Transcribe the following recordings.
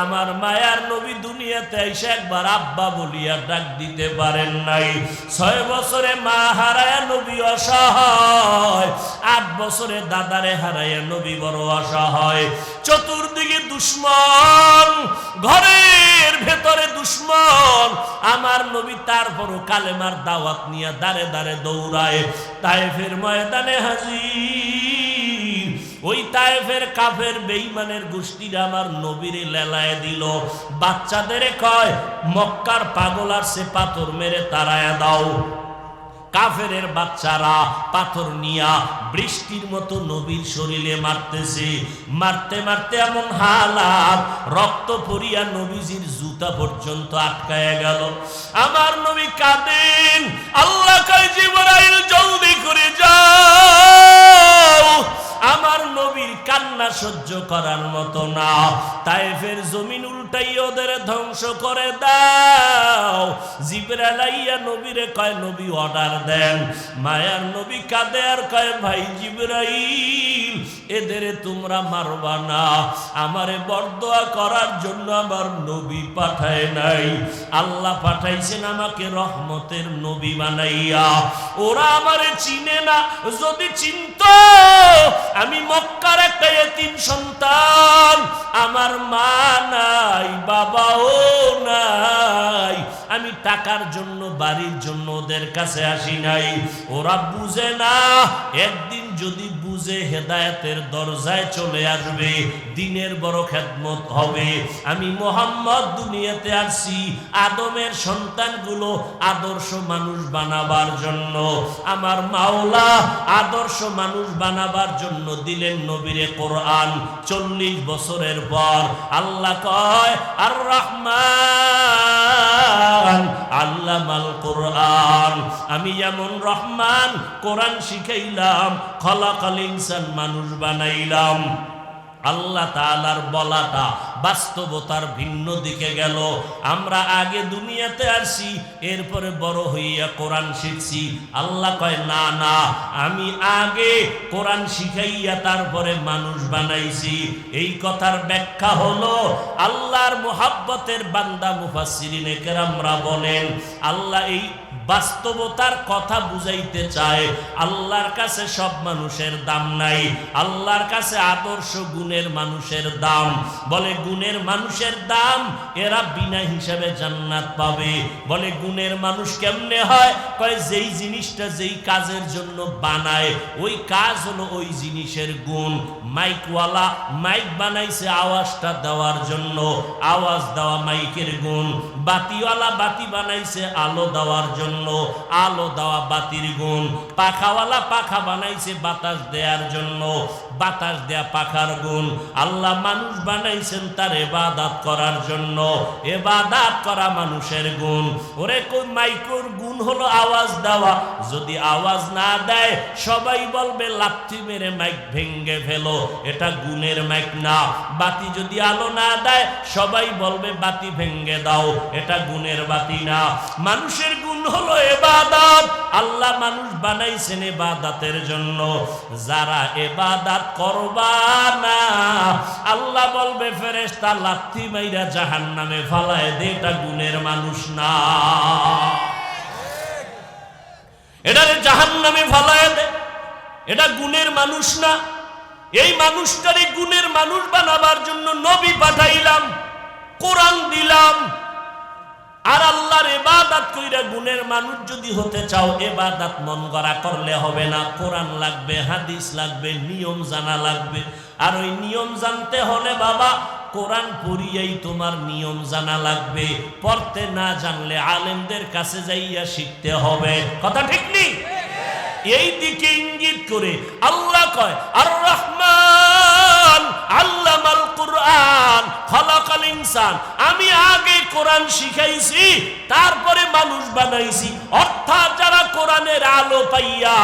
আমার মায়ার নবী দুনিয়াতে এসে একবার আব্বা বলিয়া ডাক দিতে পারেন নাই। 6 বছরে মা হারায়া নবী অসহায়, 8 বছরে দাদারে হারায়া নবী বড় অসহায়। চতুর্দিকে দুশ্মন, ঘরের ভেতরে দুশ্মন। আমার নবী তারপরও কালেমার দাওয়াত নিয়ে দাঁড়ে দাঁড়ে দৌড়ায়। তায়েফের ময়দানে হাজির। ওই তায়েফের কাফের বেঈমানের গোষ্ঠীরা আমার নবীরে লেলায় দিল। বাচ্চাদের কয় মক্কার পাগল আসছে, পাথর মেরে তাড়ায়া দাও। কাফেরের বাচ্চারা পাথর নিয়া বৃষ্টির মতো নবীর শরীরে মারতেছে। মারতে মারতে এমন হালাত, রক্ত পড়িয়া নবীজির জুতা পর্যন্ত আটকায়া গেল। আমার নবী কাঁদেন। আল্লাহ কয় জিবরাইল জলদি করে যাও। আমার নবীর কান্না সহ্য করার মতো না। তায়েফের জমিন উল্টাই ওদের ধ্বংস করে দাও। জিবরাইল আইয়া নবীরে কয় নবী অর্ডার দেন। মায়ার নবী কাঁদে আর কয় ভাই জিবরাইল এদেরে তোমরা মারবা না, আমারে বরদোয়া করার জন্য আমার নবী পাঠায় নাই। আল্লাহ পাঠাইছেন আমাকে রহমতের নবী বানাইয়া। ওরা আমারে চিনে না, যদি চিনতো আমি মক্কার একটা এতিম সন্তান, আমার মা নাই বাবাও নাই, আমি টাকার জন্য বাড়ির জন্য ওদের কাছে আসি নাই। ওরা বুঝে না, একদিন যদি বুঝে হেদায়েতের দরজায় চলে আসবে, দিনের বড় খেদমত হবে। আমি মুহাম্মদ দুনিয়াতে আসছি আদমের সন্তানগুলো আদর্শ মানুষ বানাবার জন্য। আমার মাওলা আদর্শ মানুষ বানাবার জন্য দিলেন নবীরে কোরআন। 40 বছরের পর আল্লাহ কয় আর রহমান আল্লামাল কোরআন। আমি যেমন রহমান কোরআন শিখাইলাম, খলাকাল ইনসান মানুষ বানাইলাম। আল্লাহ তাআলার বলাটা বাস্তবতার ভিন্ন দিকে গেল। আমরা আগে দুনিয়াতে আসছি, এরপরে বড় হইয়া কোরআন শিখছি। আল্লাহ কয় না না, আমি আগে কোরআন শিখাইয়া তারপরে মানুষ বানাইছি। এই কথার ব্যাখ্যা হলো আল্লাহর মুহাব্বতের বান্দা মুফাসসিরিনে কেরামরা বলেন, আল্লাহ এই বাস্তবতার কথা বুঝাইতে চায়। আল্লাহর কাছে সব মানুষের দাম নাই, আল্লাহর কাছে আদর্শ গুণের মানুষের দাম। বলে গুণের মানুষের দাম, এরা বিনা হিসাবে জান্নাত পাবে। বলে গুণের মানুষ কেমনে হয়? কয় যেই জিনিসটা যেই কাজের জন্য বানায়, ওই কাজ হলো ওই জিনিসের গুণ। মাইকওয়ালা মাইক বানাইছে আওয়াজটা দেওয়ার জন্য, আওয়াজ দেওয়া মাইকের গুণ। বাতিওয়ালা বাতি বানাইছে আলো দেওয়ার জন্য, আলো দেওয়া বাতির গুণ। পাখাওয়ালা পাখা বানাইছে বাতাস দেওয়ার জন্য, বাতাস দেয়া পাখার গুণ। আল্লাহ মানুষ বানাইছেন তার ইবাদত করার জন্য, ইবাদত করা মানুষের গুণ। ওরে কোন মাইকের গুণ হলো আওয়াজ দেওয়া। যদি আওয়াজ না দেয় সবাই বলবে লাথি মেরে মাইক ভেঙে ফেলো, এটা গুণের মাইক না। বাতি যদি আলো না দেয় সবাই বলবে বাতি ভেঙে দাও, এটা গুণের বাতি না। মানুষের গুণ হলো ইবাদত। আল্লাহ মানুষ বানাইছেন ইবাদতের জন্য। যারা ইবাদত করবা না, আল্লাহ বলবে ফেরেশতা লাথি মাইরা জাহান্নামে ফালায় দে, এটা গুণের মানুষ না, এটারে জাহান্নামে ফালায় দে, এটা গুণের মানুষ না। এই মানুষটারে গুণের মানুষ বানাবার জন্য নবী পাঠাইলাম, কোরআন দিলাম। আর আল্লাহর ইবাদত কইরা গুণের মানুষ যদি হতে চাও, ইবাদত মন গড়া করলে হবে না। কোরআন লাগবে, হাদিস লাগবে, নিয়ম জানা লাগবে। আর ওই নিয়ম জানতে হলে বাবা কোরআন পড়িয়াই তোমার নিয়ম জানা লাগবে। পড়তে না জানলে আলেমদের কাছে যাইয়া শিখতে হবে। কথা ঠিক নেই? এই দিকে ইঙ্গিত করে আল্লাহ কয় আর রহমান আল্লামাল কোরআন খলাকাল ইনসান। আমি আগে কোরআন শিখাইছি, তারপরে মানুষ বানাইছি। অর্থাৎ যারা কোরআনের আলো পাইয়া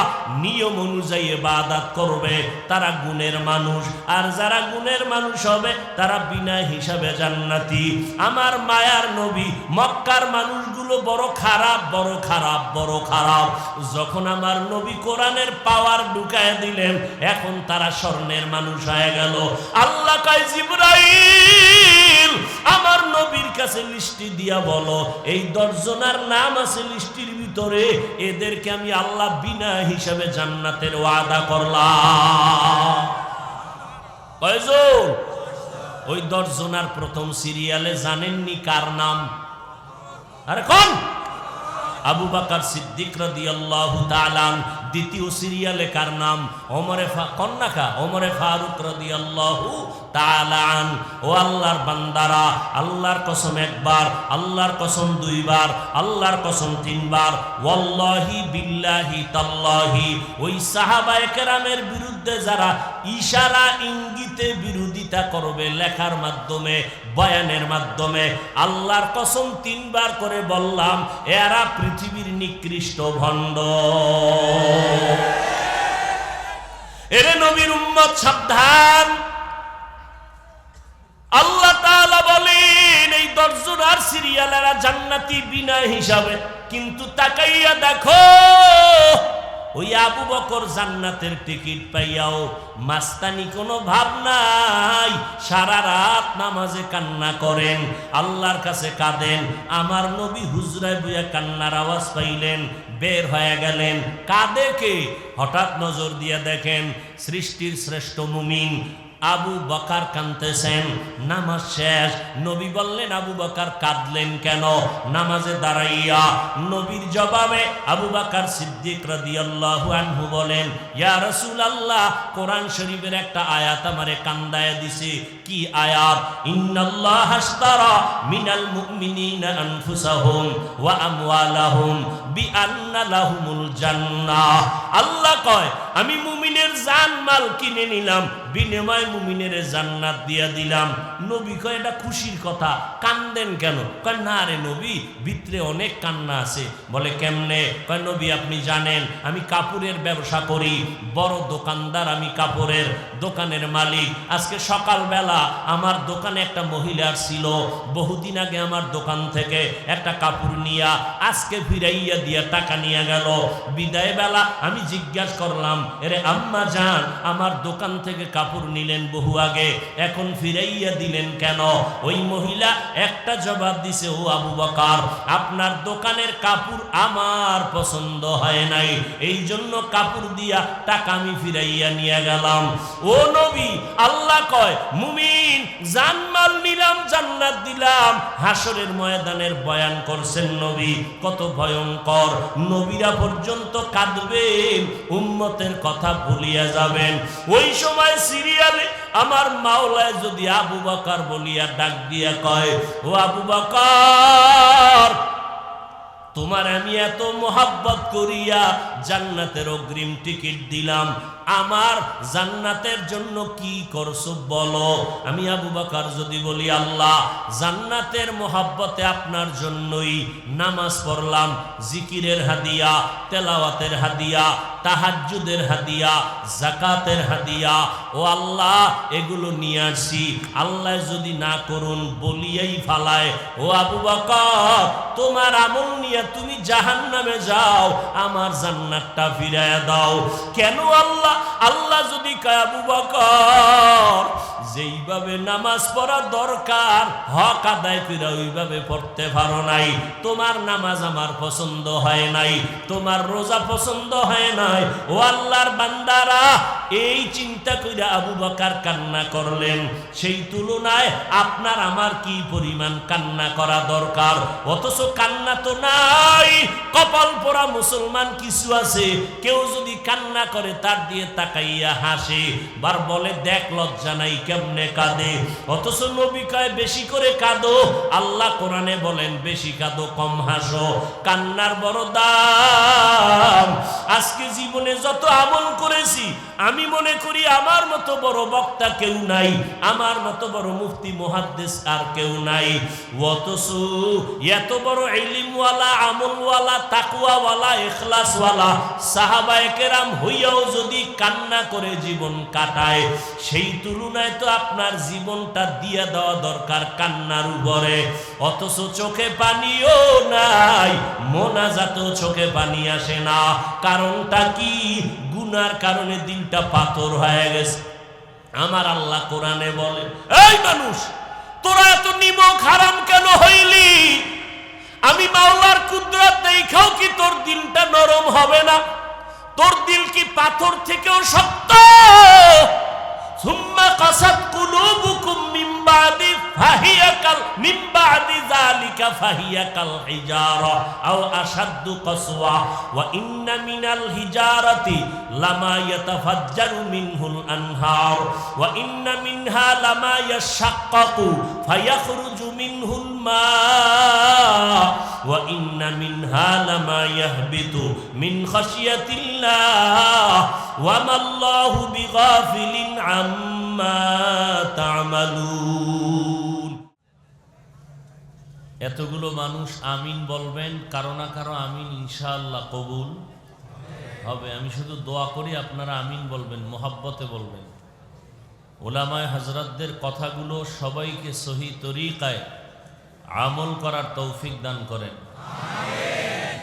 নিয়ম অনুযায়ী ইবাদত করবে তারা গুণের মানুষ, আর যারা গুণের মানুষ হবে তারা বিনা হিসাবে জান্নাতি। আমার মায়ার নবী মক্কার মানুষগুলো বড় খারাপ, বড় খারাপ, বড় খারাপ। যখন আমার নবী কোরআনের পাওয়ার ঢুকায় দিলেন, এখন তারা স্বর্ণের মানুষ হয়ে গেল। আল্লাহ কয় জিবরাইল কাছে লিস্টি দিয়া বলো এই 10 জনের নাম আছে লিস্টির ভিতরে, এদেরকে আমি আল্লাহ বিনা হিসাবে জান্নাতের ওয়াদা করলাম। কয়জন? ওই 10 জনের প্রথম সিরিয়ালে জানেননি কার নাম? আরে কোন? আবু বকর সিদ্দিক রাদিয়াল্লাহু তাআলা। দ্বিতীয় সিরিয়ালে কার নাম? ওমরে ফারুক রাদিয়াল্লাহু তাআলা। ও আল্লাহর বান্দারা, আল্লাহর কসম একবার, আল্লাহর কসম দুইবার, আল্লাহর কসম তিনবার, ওয়াল্লাহি বিল্লাহি তাল্লাহি, ওই সাহাবায়ে কেরামের বিরুদ্ধে যারা ইশারা ইঙ্গিতে বিরোধিতা করবে লেখার মাধ্যমে, বয়ানের মাধ্যমে, আল্লাহর কসম 3 বার করে বললাম এরা পৃথিবীর নিকৃষ্ট ভণ্ড। এরে নবীর উম্মত সাবধান। আল্লাহ তাআলা বলেন এই 10 জনের সিরিয়ালেরা জান্নাতি বিনা হিসাবে, কিন্তু তাকাইয়া দেখো ওই আবু বকর জান্নাতের টিকিট পাইয়াও মাস্তানি কোনো ভাব নাই, সারা রাত নামাজে কান্না করেন, আল্লাহর কাছে কাঁদেন। আমার নবী হুজরায় বইয়া কান্নার আওয়াজ পাইলেন, বের হয়ে গেলেন। কাঁদে কে? হঠাৎ নজর দিয়ে দেখেন সৃষ্টির শ্রেষ্ঠ মুমিন আবু বকর কাঁদতেছেন। নামাজ শেষ। নবী বললেন আবু বকর কাঁদলেন কেন? নামাজে দাঁড়াইয়া নবীর জবাবে আবু বকর সিদ্দিক রাদিয়াল্লাহু আনহু বলেন, ইয়া রাসূলুল্লাহ, কোরআন শরীফের একটা আয়াত আমারে কান্দায়া দিছে। কি আয়াত? ইন্নাল্লাহা আশতারা মিনাল মুমিনিনা আনফুসাহুম ওয়া আমওয়ালাহুম বিআন্না লাহুমুল জান্নাহ। আল্লাহ কয় আমি মুমিনের জান মাল কিনে নিলাম, বিনিময়ে মুমিনের জান্নাত দিয়া দিলাম। নবী কয় এটা খুশির কথা, কান্দেন কেন? কয় না রে নবী, ভিতরে অনেক কান্না আছে। বলে কেমনে? কয় নবী আপনি জানেন আমি কাপড়ের ব্যবসা করি, বড় দোকানদার আমি, কাপড়ের দোকানের মালিক। আজকে সকালবেলা আমার দোকানে একটা মহিলা ছিল, বহুদিন আগে আমার দোকান থেকে একটা কাপড় নিয়া আজকে ফিরাইয়া দিয়া টাকা নিয়ে গেল। বিদায় বেলা আমি জিজ্ঞাসা করলাম, এরে আম্মা জান, আমার দোকান থেকে কাপড় নিলেন বহু আগে, এখন ফিরাইয়া দিলেন কেন? ওই মহিলা একটা জবাব দিছে, ও আবু বকর, আপনার দোকানের কাপড় আমার পছন্দ হয় নাই, এই জন্য কাপড় দিয়া টাকা আমি ফিরাইয়া নিয়ে গেলাম। ও নবী, আল্লাহ কয় মুমিন জানমাল নিলাম, জান্নাত দিলাম। হাসরের ময়দানের বয়ান করছেন নবী, কত ভয়ঙ্কর। নবীরা পর্যন্ত কাঁদবেন, উম্মতের কথা ভুলিয়া যাবেন। ওই সময় সিরিয়ালে আমার মাওলায় যদি আবু বকর বলিয়া ডাক দিয়া কয়, ও আবু বকর, তোমার আমি এত মোহাব্বত করিয়া জান্নাতের অগ্রিম টিকিট দিলাম, আমার জান্নাতের জন্য কি করছো বলো। আমি আবু বকর যদি বলি আল্লাহ জান্নাতের মোহাব্বতে আপনার জন্যই নামাজ পড়লাম, জিকিরের হাদিয়া, তেলাওয়াতের হাদিয়া, তাহাজ্জুদের হাদিয়া, যাকাতের হাদিয়া, ও আল্লাহ এগুলো নিয়ে আসি, আল্লাহ যদি না করুন বলিয়াই ফালায়, ও আবু বকর তোমার আমল নিয়ে তুমি জাহান্নামে যাও, আমার জান্নাতটা ফিরাইয়া দাও। কেন আল্লাহ? আল্লাহ যদি কয় আবু বকর যেইভাবে নামাজ পড়া দরকার হক আদায় করে ওইভাবে পড়তে পারো নাই, তোমার নামাজ আমার পছন্দ হয় নাই, তোমার রোজা পছন্দ হয় নাই, ও আল্লাহর বান্দারা, এই চিন্তা করে আবু বকর কান্না করলেন। সেই তুলনায় আপনার আমার কি পরিমাণ কান্না করা দরকার, অথচ কান্না তো নাই। কপাল পোড়া মুসলমান কিছু আছে, কেউ যদি কান্না করে তার দিয়ে তাকাইয়া হাসে, বার বলে দেখ লজ্জা নাই কেমনে কাঁদে। অথচ নবী কয় বেশি করে কাঁদো, আল্লাহ কোরআনে বলেন বেশি কাঁদো কম হাসো। কান্নার বড় দাম। আজকে জীবনে যত আমল করেছি আমি মনে করি আমার মতো বড় বক্তা কেউ নাই, আমার মতো বড় মুফতি মুহাদ্দিস আর কেউ নাই। অথচ এত বড় ইলমওয়ালা, আমলওয়ালা, তাকওয়াওয়ালা, ইখলাসওয়ালা সাহাবায়ে কেরাম হইয়াও যদি কান্না করে জীবন কাটায়, সেই তুলনায় তো আপনার জীবনটা দিয়ে দেওয়া দরকার কান্নার উপরে। অথচ চোখে পানিও নাই, মোনাজাতেও চোখে পানি আসে না। কারণটা কি? গুনার কারণে দিলটা পাথর হয়ে গেছে। আমার আল্লাহ কোরআনে বলে, এই মানুষ তোরা এত নিমক হারাম কেন হইলি? আমি মাওলার কুদরত দেখাও কি তোর দিলটা নরম হবে না? তোর দিল কি পাথর থেকেও শক্ত? সুম্মা কাসাত কুলুবুকুম মিন বাদি যালিকা ফাহিয়া কাল হিজারা আও আশাদ্দু কাসওয়া ওয়া ইন্না মিনাল হিজারাতি লামা ইয়াতাফাজ্জারু মিনহুল আনহার ওয়া ইন্না মিনহা লামা ইয়াশাক্কাকু ফায়াখরুজু মিনহুল মা ওয়া ইন্না মিনহা লামা ইয়াহবিতু মিন খাশিয়াতিল্লাহ ওয়া মাল্লাহু বিগাফিলিন আম্মা তা'মালুন। এতগুলো মানুষ আমিন বলবেন, কারো না কারো আমিন ইনশাআল্লাহ কবুল হবে। আমি শুধু দোয়া করি আপনারা আমিন বলবেন, মোহাব্বতে বলবেন। উলামায়ে হযরতদের কথাগুলো সবাইকে সহি তরিকায় আমল করার তৌফিক দান করেন। আমিন।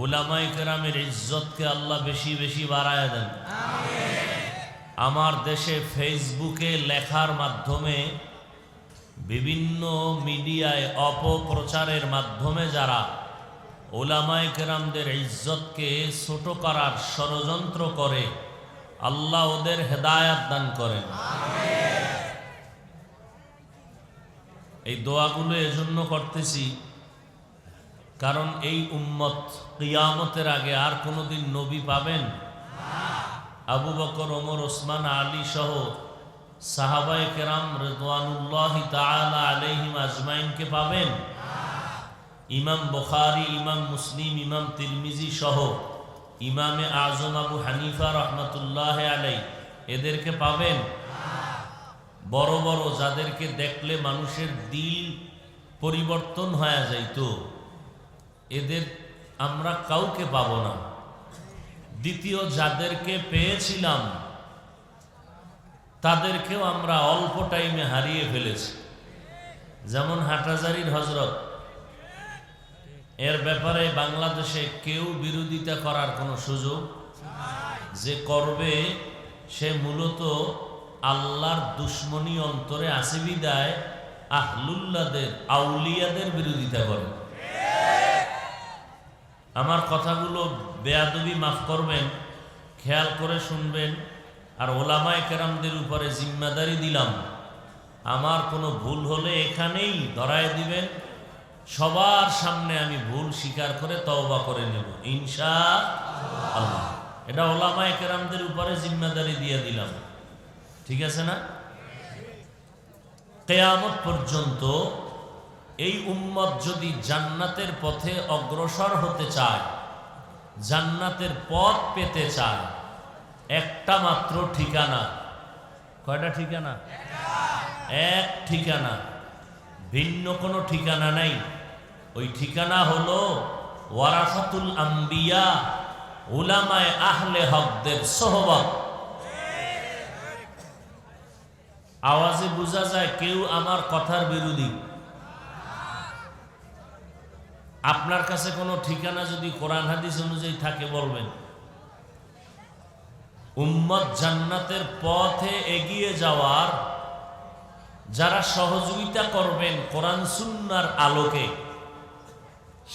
উলামায়ে কেরামের ইজ্জতকে আল্লাহ বেশি বেশি বাড়ায় দেন। আমিন। আমার দেশে ফেসবুকে লেখার মাধ্যমে, বিভিন্ন মিডিয়ায় অপপ্রচারের মাধ্যমে যারা উলামায়ে কেরামদের ইজ্জতকে ছোট করার ষড়যন্ত্র করে, আল্লাহ ওদের হেদায়াত দান করেন। এই দোয়াগুলো এজন্য করতেছি কারণ এই উম্মত কিয়ামতের আগে আর কোনোদিন নবী পাবেন? আবু বকর, ওমর, ওসমান, আলী সহ সাহাবায়ে কেরাম রিদওয়ানুল্লাহি তাআলা আলাইহিম আজমাইনকে পাবেন? ইমাম বুখারী, ইমাম মুসলিম, ইমাম তিরমিজি সহ ইমামে আজম আবু হানিফা রহমতুল্লাহ আলাইহি এদেরকে পাবেন? বড় বড় যাদেরকে দেখলে মানুষের দিল পরিবর্তন হয়ে যাইতো, এদের আমরা কাউকে পাবো না। দ্বিতীয়, যাদেরকে পেয়েছিলাম তাদেরকেও আমরা অল্প টাইমে হারিয়ে ফেলেছি। যেমন হাটহাজারীর হযরত, এর ব্যাপারে বাংলাদেশে কেউ বিরোধিতা করার কোনো সুযোগ, যে করবে সে মূলত আল্লাহর দুশ্মনী অন্তরে আসে বিদায় আহলুল্লাহদের, আউলিয়াদের বিরোধিতা করে। আমার কথাগুলো বেয়াদবি মাফ করবেন, খেয়াল করে শুনবেন। আর ওলামায়ে কেরামদের উপরে জিম্মাদারি দিলাম, আমার কোনো ভুল হলে এখানেই ধরায় দিবেন। সবার সামনে আমি ভুল স্বীকার করে তওবা করে নেব ইনশাআল্লাহ। এটা ওলামায়ে কেরামদের উপরে জিম্মাদারি দিয়ে দিলাম, ঠিক আছে না? কিয়ামত পর্যন্ত এই উম্মত যদি জান্নাতের পথে অগ্রসর হতে চায়, জান্নাতের পথ পেতে চায়, একটা মাত্র ঠিকানা। কয়টা ঠিকানা? এক ঠিকানা, ভিন্ন কোনো ঠিকানা নাই। ওই ঠিকানা হলো ওয়ারাসাতুল আম্বিয়া, উলামায়ে আহলে হকদের সোহবত। আওয়াজে বোঝা যায় কেউ আমার কথার বিরোধী। আপনার কাছে কোনো ঠিকানা যদি কোরআন হাদিস অনুযায়ী থাকে বলবেন। উম্মত জান্নাতের পথে এগিয়ে যাওয়ার যারা সহযোগিতা করবেন কোরআন সুন্নাহর আলোকে,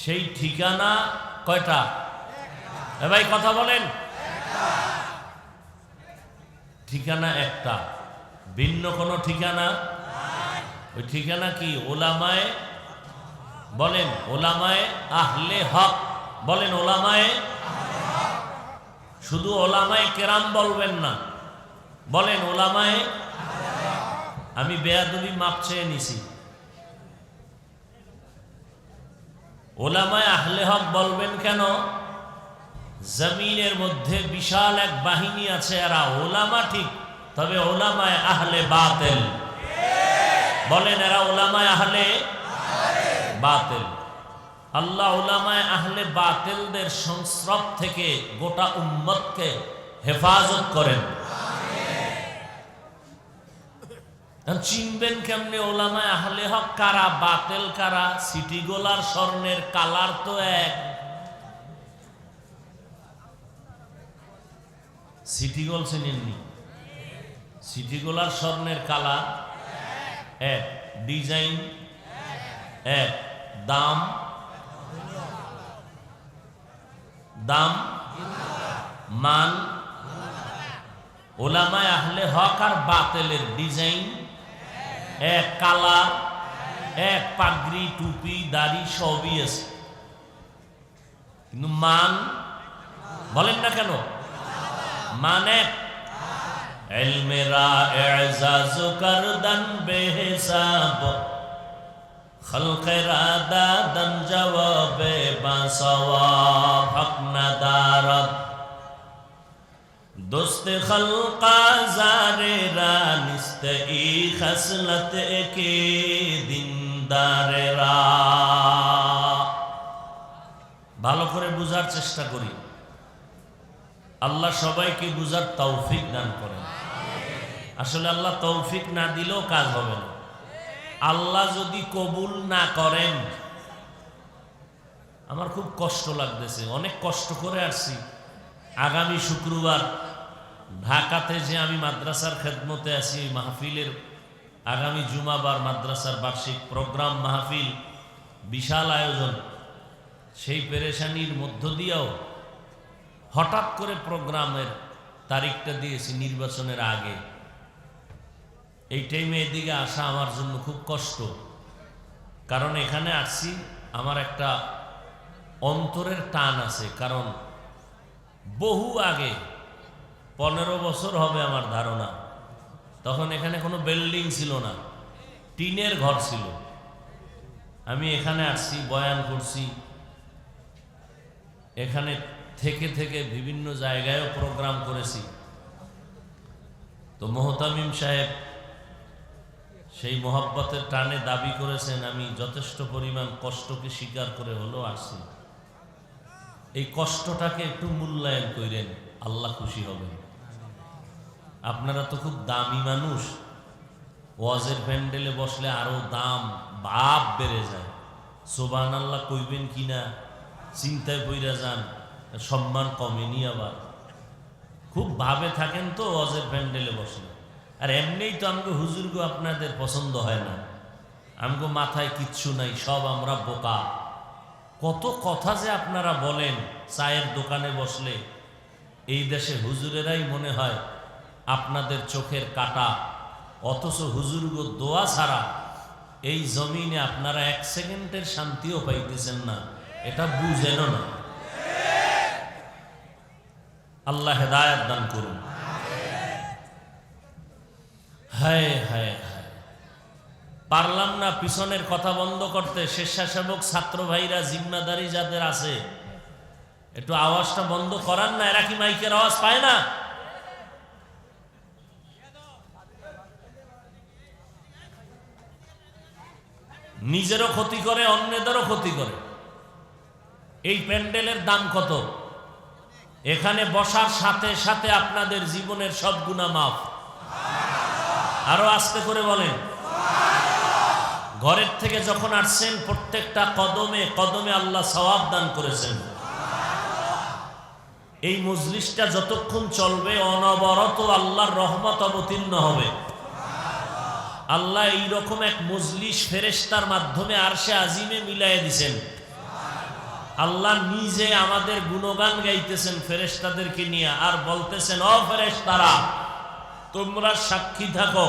সেই ঠিকানা কয়টা? ভাই কথা বলেন। ঠিকানা একটা, ভিন্ন কোনো ঠিকানা। ওই ঠিকানা কি? ওলামায়ে, বলেন ওলামায়ে আহলে হক, বলেন ওলামায়ে। শুধু ওলামায়ে কেরাম বলবেন না, বলেন ওলামায়ে। আমি বেয়াদবি মাপ চেয়ে নিছি। ওলামায়ে আহলে হক বলবেন কেন? জমিনের মধ্যে বিশাল এক বাহিনী আছে, এরা ওলামা ঠিক, তবে ওলামায়ে আহলে বাতিল। বলেন এরা ওলামায়ে আহলে বাতিল। আল্লাহ উলামায়ে আহলে বাতিলদের সংস্রব থেকে গোটা উম্মতকে হেফাজত করেন। চিনবেন কেমনে উলামায়ে আহলে হক কারা, বাতিল কারা? সিটি গোলার স্বর্ণের কালার তো এক। City gold চিনেননি? সিটি গোলার স্বর্ণের কালার এক, ডিজাইন এক, দাম দাম মান। ওলামায়ে আহলে হক আর বাতিলের ডিজাইন এক, কালার এক, পাগড়ি টুপি দাড়ি সবই আছে, কিন্তু মান বলেন না কেন? মান এক। ইলমেরা এজাজ করদন বেহিসাব, খলকেরা দাদন জবাবে বাসওয়াব, হক নাদারত दोस्त खल्का जारेरा निस्त ई खसलत के दिनदारेरा। ভালো করে বুঝার চেষ্টা করি, আল্লাহ সবাইকে বুঝার তৌফিক দান করেন। আসলে আল্লাহ তৌফিক না দিলেও কাজ হবে না। আল্লাহ যদি কবুল না করেন, আমার খুব কষ্ট লাগতেছে, অনেক কষ্ট করে আসছি। আগামী শুক্রবার ঢাকাতে যে আমি মাদ্রাসার খেদমতে আছি, মাহফিলের আগামী জুমাবার মাদ্রাসার বার্ষিক প্রোগ্রাম মাহফিল, বিশাল আয়োজন। সেই পেরেশানির মধ্য দিয়েও হঠাৎ করে প্রোগ্রামের তারিখটা দিয়েছি নির্বাচনের আগে। এই টাইমে এদিকে আসা আমার জন্য খুব কষ্ট, কারণ এখানে আসছি আমার একটা অন্তরের টান আছে। কারণ বহু আগে 15 বছর হবে আমার ধারণা, তখন এখানে কোনো বিল্ডিং ছিল না, টিনের ঘর ছিল। আমি এখানে আসছি, বয়ান করছি, এখানে থেকে থেকে বিভিন্ন জায়গায়ও প্রোগ্রাম করেছি। তো মোহতামিম সাহেব সেই মোহব্বতের টানে দাবি করেছেন আমি যথেষ্ট পরিমাণ কষ্টকে স্বীকার করে হলেও আসছি। এই কষ্টটাকে একটু মূল্যায়ন করেন, আল্লাহ খুশি হবেন। আপনারা তো খুব দামি মানুষ, ওয়াজের প্যান্ডেলে বসলে আরো দাম ভাব বেড়ে যায়। সুবহানাল্লাহ কইবেন কিনা চিন্তায় পইরা যান, সম্মান কমেনি। আবার খুব ভাবে থাকেন তো ওয়াজের প্যান্ডেলে বসলে। আর এমনিই তো আমাকে হুজুরগো আপনাদের পছন্দ হয় না, আমাকে মাথায় কিচ্ছু নাই, সব আমরা বোকা। কত কথা যে আপনারা বলেন চায়ের দোকানে বসলে, এই দেশে হুজুরেরাই মনে হয় আপনাদের চোখের কাটা, অথচ হুজুরগো দোয়া ছাড়া এই জমিনে আপনারা এক সেকেন্ডের শান্তিও পাইতেছেন না, এটা বুঝেন না। আল্লাহ হেদায়েত দান করুন। হায় হায় হায়, পারলাম না পিছনের কথা বন্ধ করতে। স্বেচ্ছাসেবক ছাত্র ভাইরা জিম্মাদারি যাদের আছে, একটু আওয়াজটা বন্ধ করান না। এরা কি মাইকের আওয়াজ পায় না? নিজেরও ক্ষতি করে, অন্যদেরও ক্ষতি করে। এই প্যান্ডেলের দাম কত? এখানে বসার সাথে সাথে আপনাদের জীবনের সব গুনাহ মাফ। আরো আস্তে করে বলেন। ঘরের থেকে যখন আসছেন প্রত্যেকটা কদমে কদমে আল্লাহ সওয়াব দান করেছেন। এই মজলিসটা যতক্ষণ চলবে অনবরত আল্লাহর রহমত অবতীর্ণ হবে। আল্লাহ এইরকম এক মজলিস ফেরেশতার মাধ্যমে আরশে আজিমে মিলাইয়া দিছেন। আল্লাহ নিজে আমাদের গুণগান গাইতেছেন ফেরেশতাদেরকে নিয়ে, আর বলতেছেন ও ফেরেশতারা তোমরা সাক্ষী থাকো,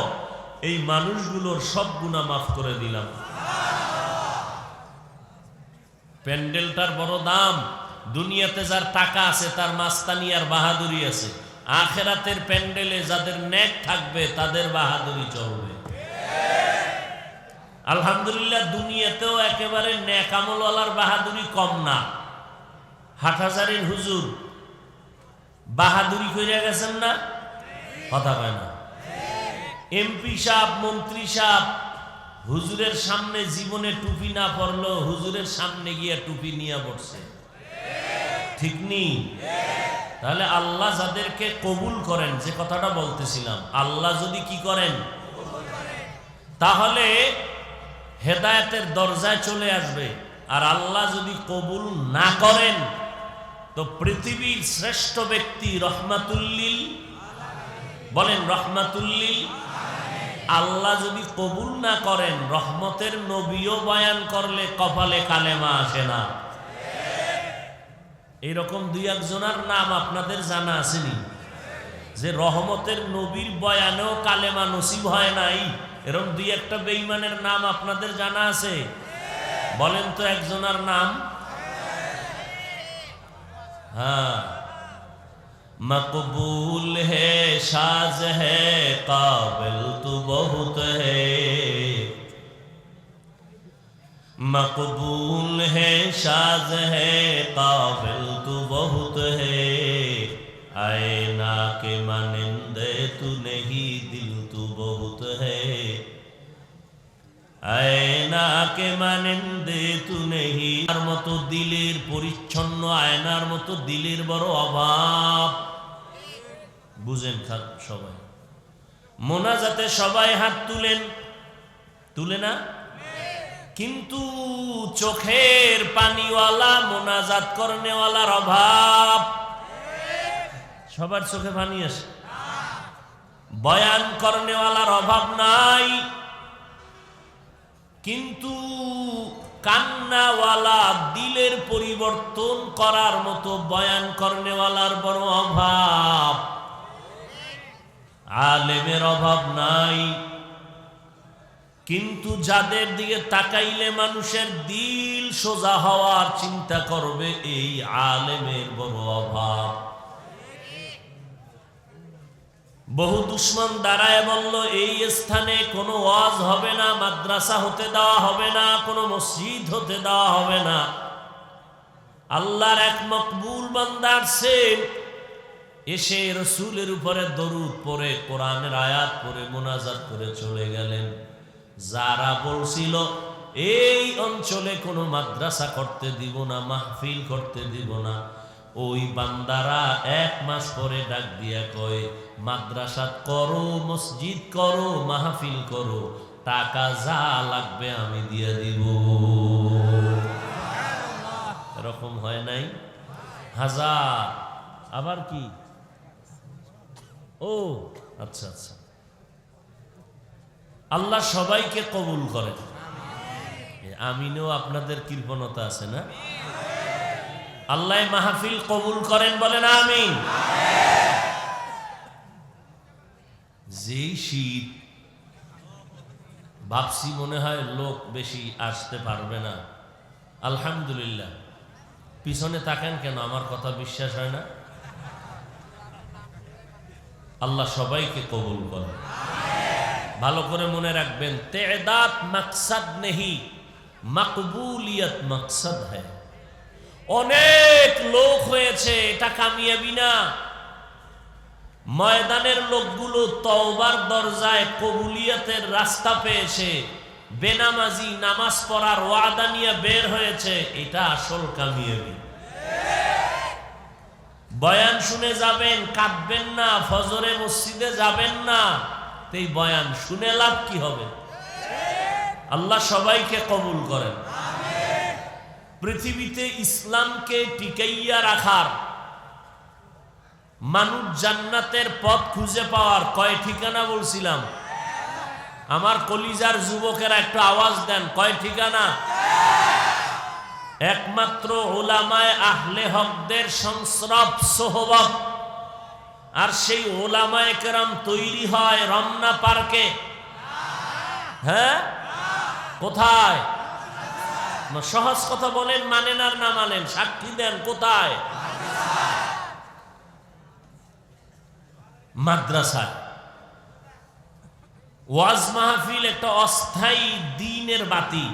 এই মানুষগুলোর সব গুনাহ মাফ করে দিলাম। প্যান্ডেলটার বড় দাম। দুনিয়াতে যার টাকা আছে তার মাস্তানি আর বাহাদুরি আছে, আখেরাতের প্যান্ডেলে যাদের নেক থাকবে তাদের বাহাদুরি চলবে। আলহামদুলিল্লাহ দুনিয়াতেও একেবারে নেক আমলওয়ালার বাহাদুরি কম না। হাটহাজারীর হুজুর বাহাদুরি কইরা গেছেন না? কথা কয় না। এমপি সাহেব, মন্ত্রী সাহেব হুজুরের সামনে জীবনে টুপি না পরলো, হুজুরের সামনে গিয়া টুপি নিয়ে পড়ছে। ঠিক নেই? তাহলে আল্লাহ যাদেরকে কবুল করেন, যে কথাটা বলতেছিলাম, আল্লাহ যদি কি করেন তাহলে হেদায়েতের দরজায় চলে আসবে। আর আল্লাহ যদি কবুল না করেন তো পৃথিবীর শ্রেষ্ঠ ব্যক্তি রহমাতুল্লিল, বলেন রহমাতুল্লিল আল্লাহ যদি কবুল না করেন, রহমতের নবীও বয়ান করলে কপালে কালেমা আসে না। এরকম দুই একজনের নাম আপনাদের জানা আসেনি যে রহমতের নবীর বয়ানেও কালেমা নসিব হয় নাই? এরকম দুই একটা বেঈমানের নাম আপনাদের জানা আছে? বলেন তো একজনের নাম। হ্যাঁ, মকবুল হে সাজ হে কাবিল তু বহুত হে, मकबूल है शाज है काबिल तू बहुत है, आईना के मानिंदे तू नहीं दिल तू बहुत है, आईना के मानिंदे तू नहीं। আর মতো দিলের পরিচ্ছন্ন আয়নার মতো দিলের বড় অভাব। বুঝেন সবাই? মোনাজাতে সবাই হাত তুলেন, তুলে না? কিন্তু চোখের পানিওয়ালা মোনাজাত করনেওয়ালার অভাব। সবার চোখে পানি আসে, বয়ান করনেওয়ালার অভাব নাই, কিন্তু কান্নাওয়ালা দিলের পরিবর্তন করার মতো বয়ান করনেওয়ালার বড় অভাব। আলেমের অভাব নাই, কিন্তু যাদের দিকে তাকাইলে মানুষের দিল সোজা হওয়ার চিন্তা করবে, এই আলেমের বড় অভাব। বহু দুশ্মন দাঁড়ায় বলল এই স্থানে কোনো ওয়াজ হবে না, মাদ্রাসা হতে দেওয়া হবে না, কোনো মসজিদ হতে দেওয়া হবে না। আল্লাহর এক মকবুল বান্দা আসেন, এসে রসুলের উপরে দরুদ পড়ে কোরআনের আয়াত পড়ে মোনাজাত করে চলে গেলেন। যারা বলছিল এই অঞ্চলে কোনো মাদ্রাসা করতে দিব না, মাহফিল করতে দিব না, ওই বান্দারা 1 মাস পরে ডাক দিয়া কয় মাদ্রাসা করো, মসজিদ করো, মাহফিল করো, টাকা যা লাগবে আমি দিয়ে দিব। এরকম হয় নাই? হাজার। আবার কি? ও আচ্ছা আচ্ছা, আল্লাহ সবাইকে কবুল করেন। আমিনও আপনাদের কৃপণতা আছে না? আল্লাহ মাহফিল কবুল করেন, বলেন আমিন। যেই শীত, ভাবছি মনে হয় লোক বেশি আসতে পারবে না। আলহামদুলিল্লাহ। পিছনে তাকান কেন? আমার কথা বিশ্বাস হয় না? আল্লাহ সবাইকে কবুল করেন। ভালো করে মনে রাখবেন, তেদাত মকসদ নেহি, মকবুলিয়ত মকসদ হ্যায়। অনেক লোক হয়েছে, এটা কামিয়াবি না। ময়দানের লোকগুলো তওবার দরজায় কবুলিয়তের রাস্তা পেয়েছে, বেনামাজি নামাজ পড়ার ওয়াদা নিয়ে বের হয়েছে, এটা আসল কামিয়াবি। বয়ান শুনে যাবেন, কাঁদবেন না, ফজরে মসজিদে যাবেন না, এই বয়ান শুনে লাভ কি হবে? আল্লাহ সবাইকে কবুল করেন। পৃথিবীতে ইসলামকে টিকাইয়া রাখার, মানুষ জান্নাতের পথ খুঁজে পাওয়ার কয় ঠিকানা বলছিলাম? আমার কলিজার যুবকেরা একটু আওয়াজ দেন, কয় ঠিকানা? একমাত্র উলামায়ে আহলে হকদের সংস্রব সোহবত। আর সেই উলামায়ে কেরাম তৈরি হয় রমনা পার্কে। হ্যাঁ, কোথায়? সহজ কথা বলেন, মানেন আর না মানেন, সাক্ষী দেন। কোথায়? মাদ্রাসায়। ওয়াজ মাহফিল একটা অস্থায়ী দ্বীনের বাতি,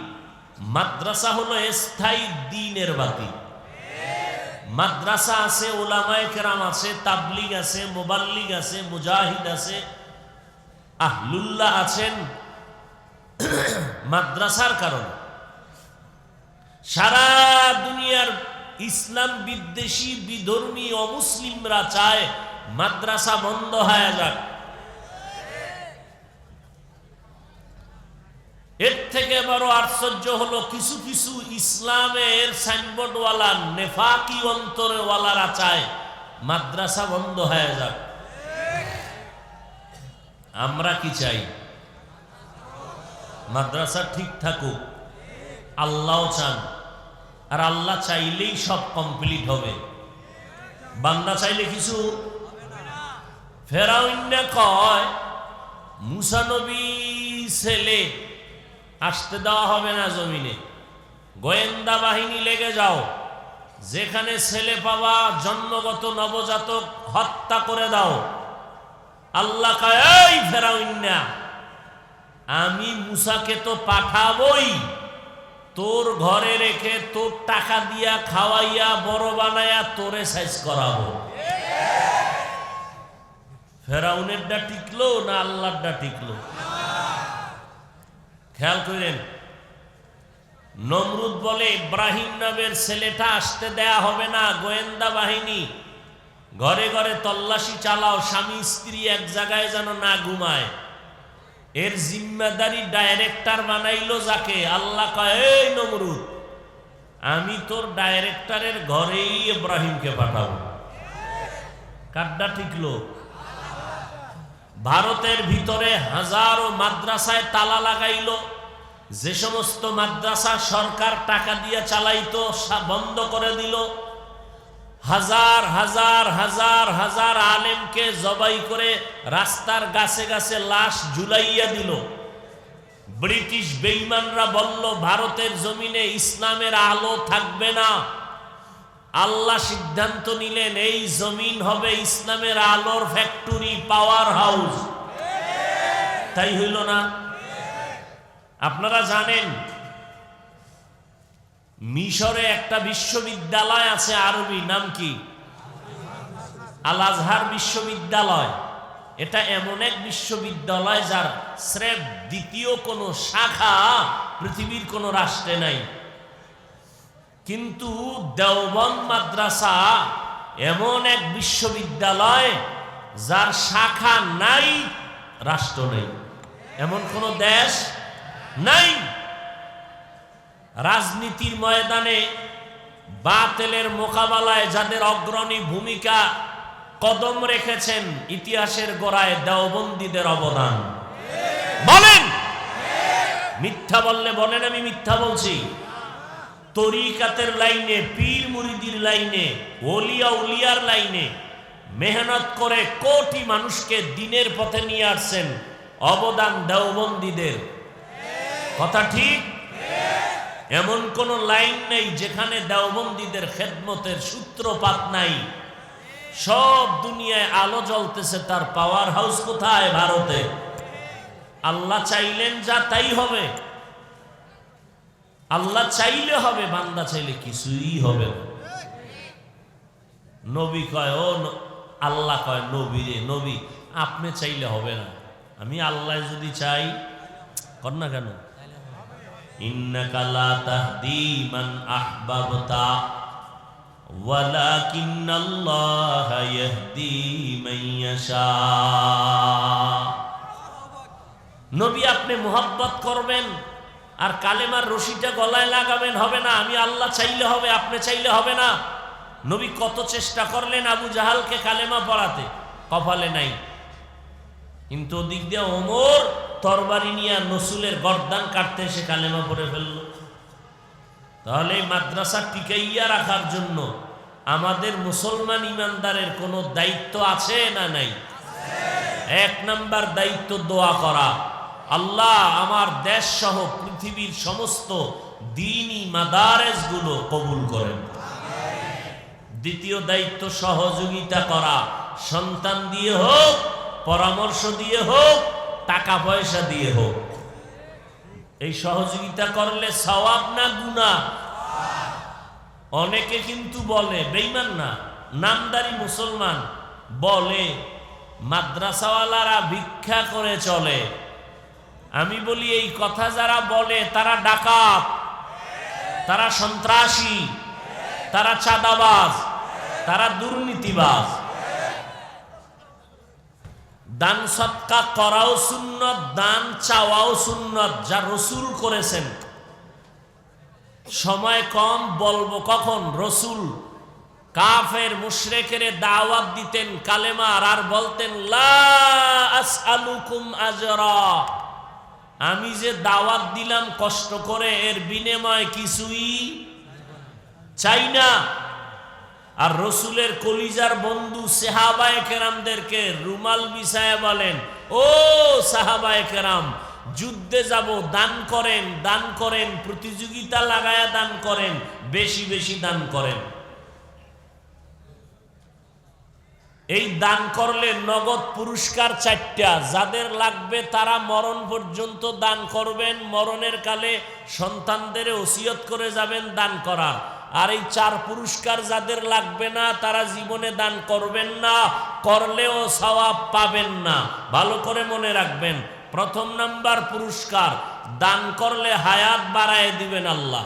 মাদ্রাসা হলো স্থায়ী দ্বীনের বাতি। মাদ্রাসা আছে, উলামায়ে কেরাম আছে, তাবলিগ আছে, মুবাল্লিগ আছে, মুজাহিদ আছে, আহলুল্লাহ আছেন। মাদ্রাসার কারণে সারা দুনিয়ার ইসলাম বিদ্বেষী, বিধর্মী, অমুসলিমরা চায় মাদ্রাসা বন্ধ হয়ে যাক। এর থেকে বড় আশ্চর্য হলো, কিছু কিছু ইসলামের সাইনবোর্ডওয়ালা নেফাকি অন্তরওয়ালারা চায় মাদ্রাসা বন্ধ হয়ে যাক। আমরা কি চাই? মাদ্রাসা ঠিক থাকুক, আল্লাহও চান, আর আল্লাহ চাইলেই সব কমপ্লিট হবে। বান্দা চাইলে কিছু। ফেরাউন কয় মুসা নবী ছেলে আসতে দেওয়া হবে না জমিনে, গোয়েন্দা বাহিনী লেগে যাও, যেখানে ছেলে পাওয়া জন্মগত নবজাতক হত্যা করে দাও। আল্লাহ কয় এই ফেরাউন, আমি মুসাকে তো পাঠাবই, তোর ঘরে রেখে তোর টাকা দিয়া খাওয়াইয়া বড় বানাইয়া তোরে সাইজ করাবো। ফেরাউনেরটা টিকলো না আল্লাহরটা টিকলো? খেয়াল করেন, নমরুদ বলে ইব্রাহিম নামের ছেলেটা আসতে দেয়া হবে না, গোয়েন্দা বাহিনী ঘরে ঘরে তল্লাশি চালাও, স্বামী স্ত্রী এক জায়গায় যেন না ঘুমায়। এর জিম্মেদারি ডাইরেক্টর বানাইলো যাকে, আল্লাহ কয় এই নমরুদ, আমি তোর ডাইরেক্টরের ঘরেই ইব্রাহিমকে পাঠাবো। কাড্ডা টিকলো? ভারতের ভিতরে হাজারো মাদ্রাসায় তালা লাগাইলো, যে সমস্ত মাদ্রাসা সরকার টাকা দিয়ে চালাইতো বন্ধ করে দিল। হাজার হাজার হাজার হাজার আলেমকে জবাই করে রাস্তার গাছে গাছে লাশ ঝুলাইয়া দিল। ব্রিটিশ বেঈমানরা বলল ভারতের জমিনে ইসলামের আলো থাকবে না। আল্লাহ সিদ্ধান্ত নিলেন এই জমিন হবে ইসলামের আলোর ফ্যাক্টরি, পাওয়ার হাউস। তাই হইল না? আপনারা জানেন মিশরে একটা বিশ্ববিদ্যালয় আছে আরবি, নাম কি? আল আজহার বিশ্ববিদ্যালয়। এটা এমন এক বিশ্ববিদ্যালয় যার স্রেফ দ্বিতীয় কোনো শাখা পৃথিবীর কোনো রাষ্ট্রে নাই। কিন্তু দেওবন্দ মাদ্রাসা এমন এক বিশ্ববিদ্যালয় যার শাখা নাই, রাষ্ট্র নেই, এমন কোন দেশ নাই। রাজনীতির ময়দানে বাতিলের মোকাবেলায় যাদের অগ্রণী ভূমিকা কদম রেখেছেন, ইতিহাসের গোড়ায় দেওবন্দীদের অবদান। বলেন মিথ্যা বললে বলেন আমি মিথ্যা বলছি। তরিকাতের লাইনে, পীর মুরিদির লাইনে, ওলিয়া উলিয়ার লাইনে মেহনত করে কোটি মানুষকে দিনের পথে নিয়ে আসছেন, অবদান দেওবন্দীদের। কথা ঠিক? এমন কোন লাইন নেই যেখানে দেওবন্দীদের খেদমতের সূত্রপাত নাই। সব দুনিয়ায় আলো জ্বলতেছে, তার পাওয়ার হাউস কোথায়? ভারতে। আল্লাহ চাইলেন যা তাই হবে। আল্লাহ চাইলে হবে, বান্দা চাইলে কিছুই হবে না। নবী কয় ও আল্লাহ কয় নবী রে, নবী আপনি চাইলে হবে না, আমি আল্লাহ যদি চাই কর না কেন? ইন্নাকা লা তাহদি মান আহবাবতা ওয়ালাকিন্নাল্লাহা ইয়াহদি মান ইয়াশা। নবী আপনি মুহাব্বত করবেন আর কালেমার রশিটা গলায় লাগাবেন, হবে না। আমি আল্লাহ চাইলে হবে, আপনি চাইলে হবে না। নবী কত চেষ্টা করলেন আবু জাহালকে কালেমা পড়াতে, কপালে নাই। কিন্তু ওদিক দিয়ে ওমর তরবারি নিয়ে রসুলের গর্দান কাটতে এসে কালেমা পড়ে ফেলল। তাহলে এই মাদ্রাসা টিকাইয়া রাখার জন্য আমাদের মুসলমান ইমানদারের কোনো দায়িত্ব আছে না নাই? এক নাম্বার দায়িত্ব দোয়া করা, আল্লাহ আমার দেশ সহ পৃথিবীর সমস্ত দ্বীনি মাদারেস গুলো কবুল করেন। দ্বিতীয় দায়িত্ব সহযোগিতা করা, সন্তান দিয়ে হোক, পরামর্শ দিয়ে হোক, টাকা পয়সা দিয়ে হোক। এই সহযোগিতা করলে সওয়াব না গুনাহ? অনেকে কিন্তু বলে, বেঈমান না, নামদারি মুসলমান, বলে মাদ্রাসাওয়ালারা ভিক্ষা করে চলে। আমি বলি এই কথা যারা বলে তারা ডাকাত, তারা সন্ত্রাসী, তারা চাঁদাবাজ, তারা দুর্নীতিবাজ। দান সৎকা করাও সুন্নত, দান চাওয়াও সুন্নত, যা রসুল করেছেন। সময় কম, বলবো কখন। রসুল কাফের মুশরিকের দাওয়াত দিতেন কালেমার, আর বলতেন লা আসআলুকুম আজরা, আমি যে দাওয়াত দিলাম কষ্ট করে, এর বিনিময়ে কিছুই চাই না। আর রসুলের কলিজার বন্ধু সাহাবায়ে কেরামদেরকে রুমাল বিছায়া বলেন, ও সাহাবায়ে কেরাম, যুদ্ধে যাব, দান করেন, দান করেন, প্রতিযোগিতা লাগায়া দান করেন, বেশি বেশি দান করেন। এই দান করলে নগদ পুরস্কার 4টা। যাদের লাগবে তারা মরণ পর্যন্ত দান করবেন, মরণের কালে সন্তানদের ওসিয়ত করে যাবেন দান করার। আর এই 4 পুরস্কার যাদের লাগবে না তারা জীবনে দান করবেন না, করলেও সওয়াব পাবেন না। ভালো করে মনে রাখবেন। প্রথম নাম্বার পুরস্কার, দান করলে হায়াত বাড়ায় দিবেন আল্লাহ।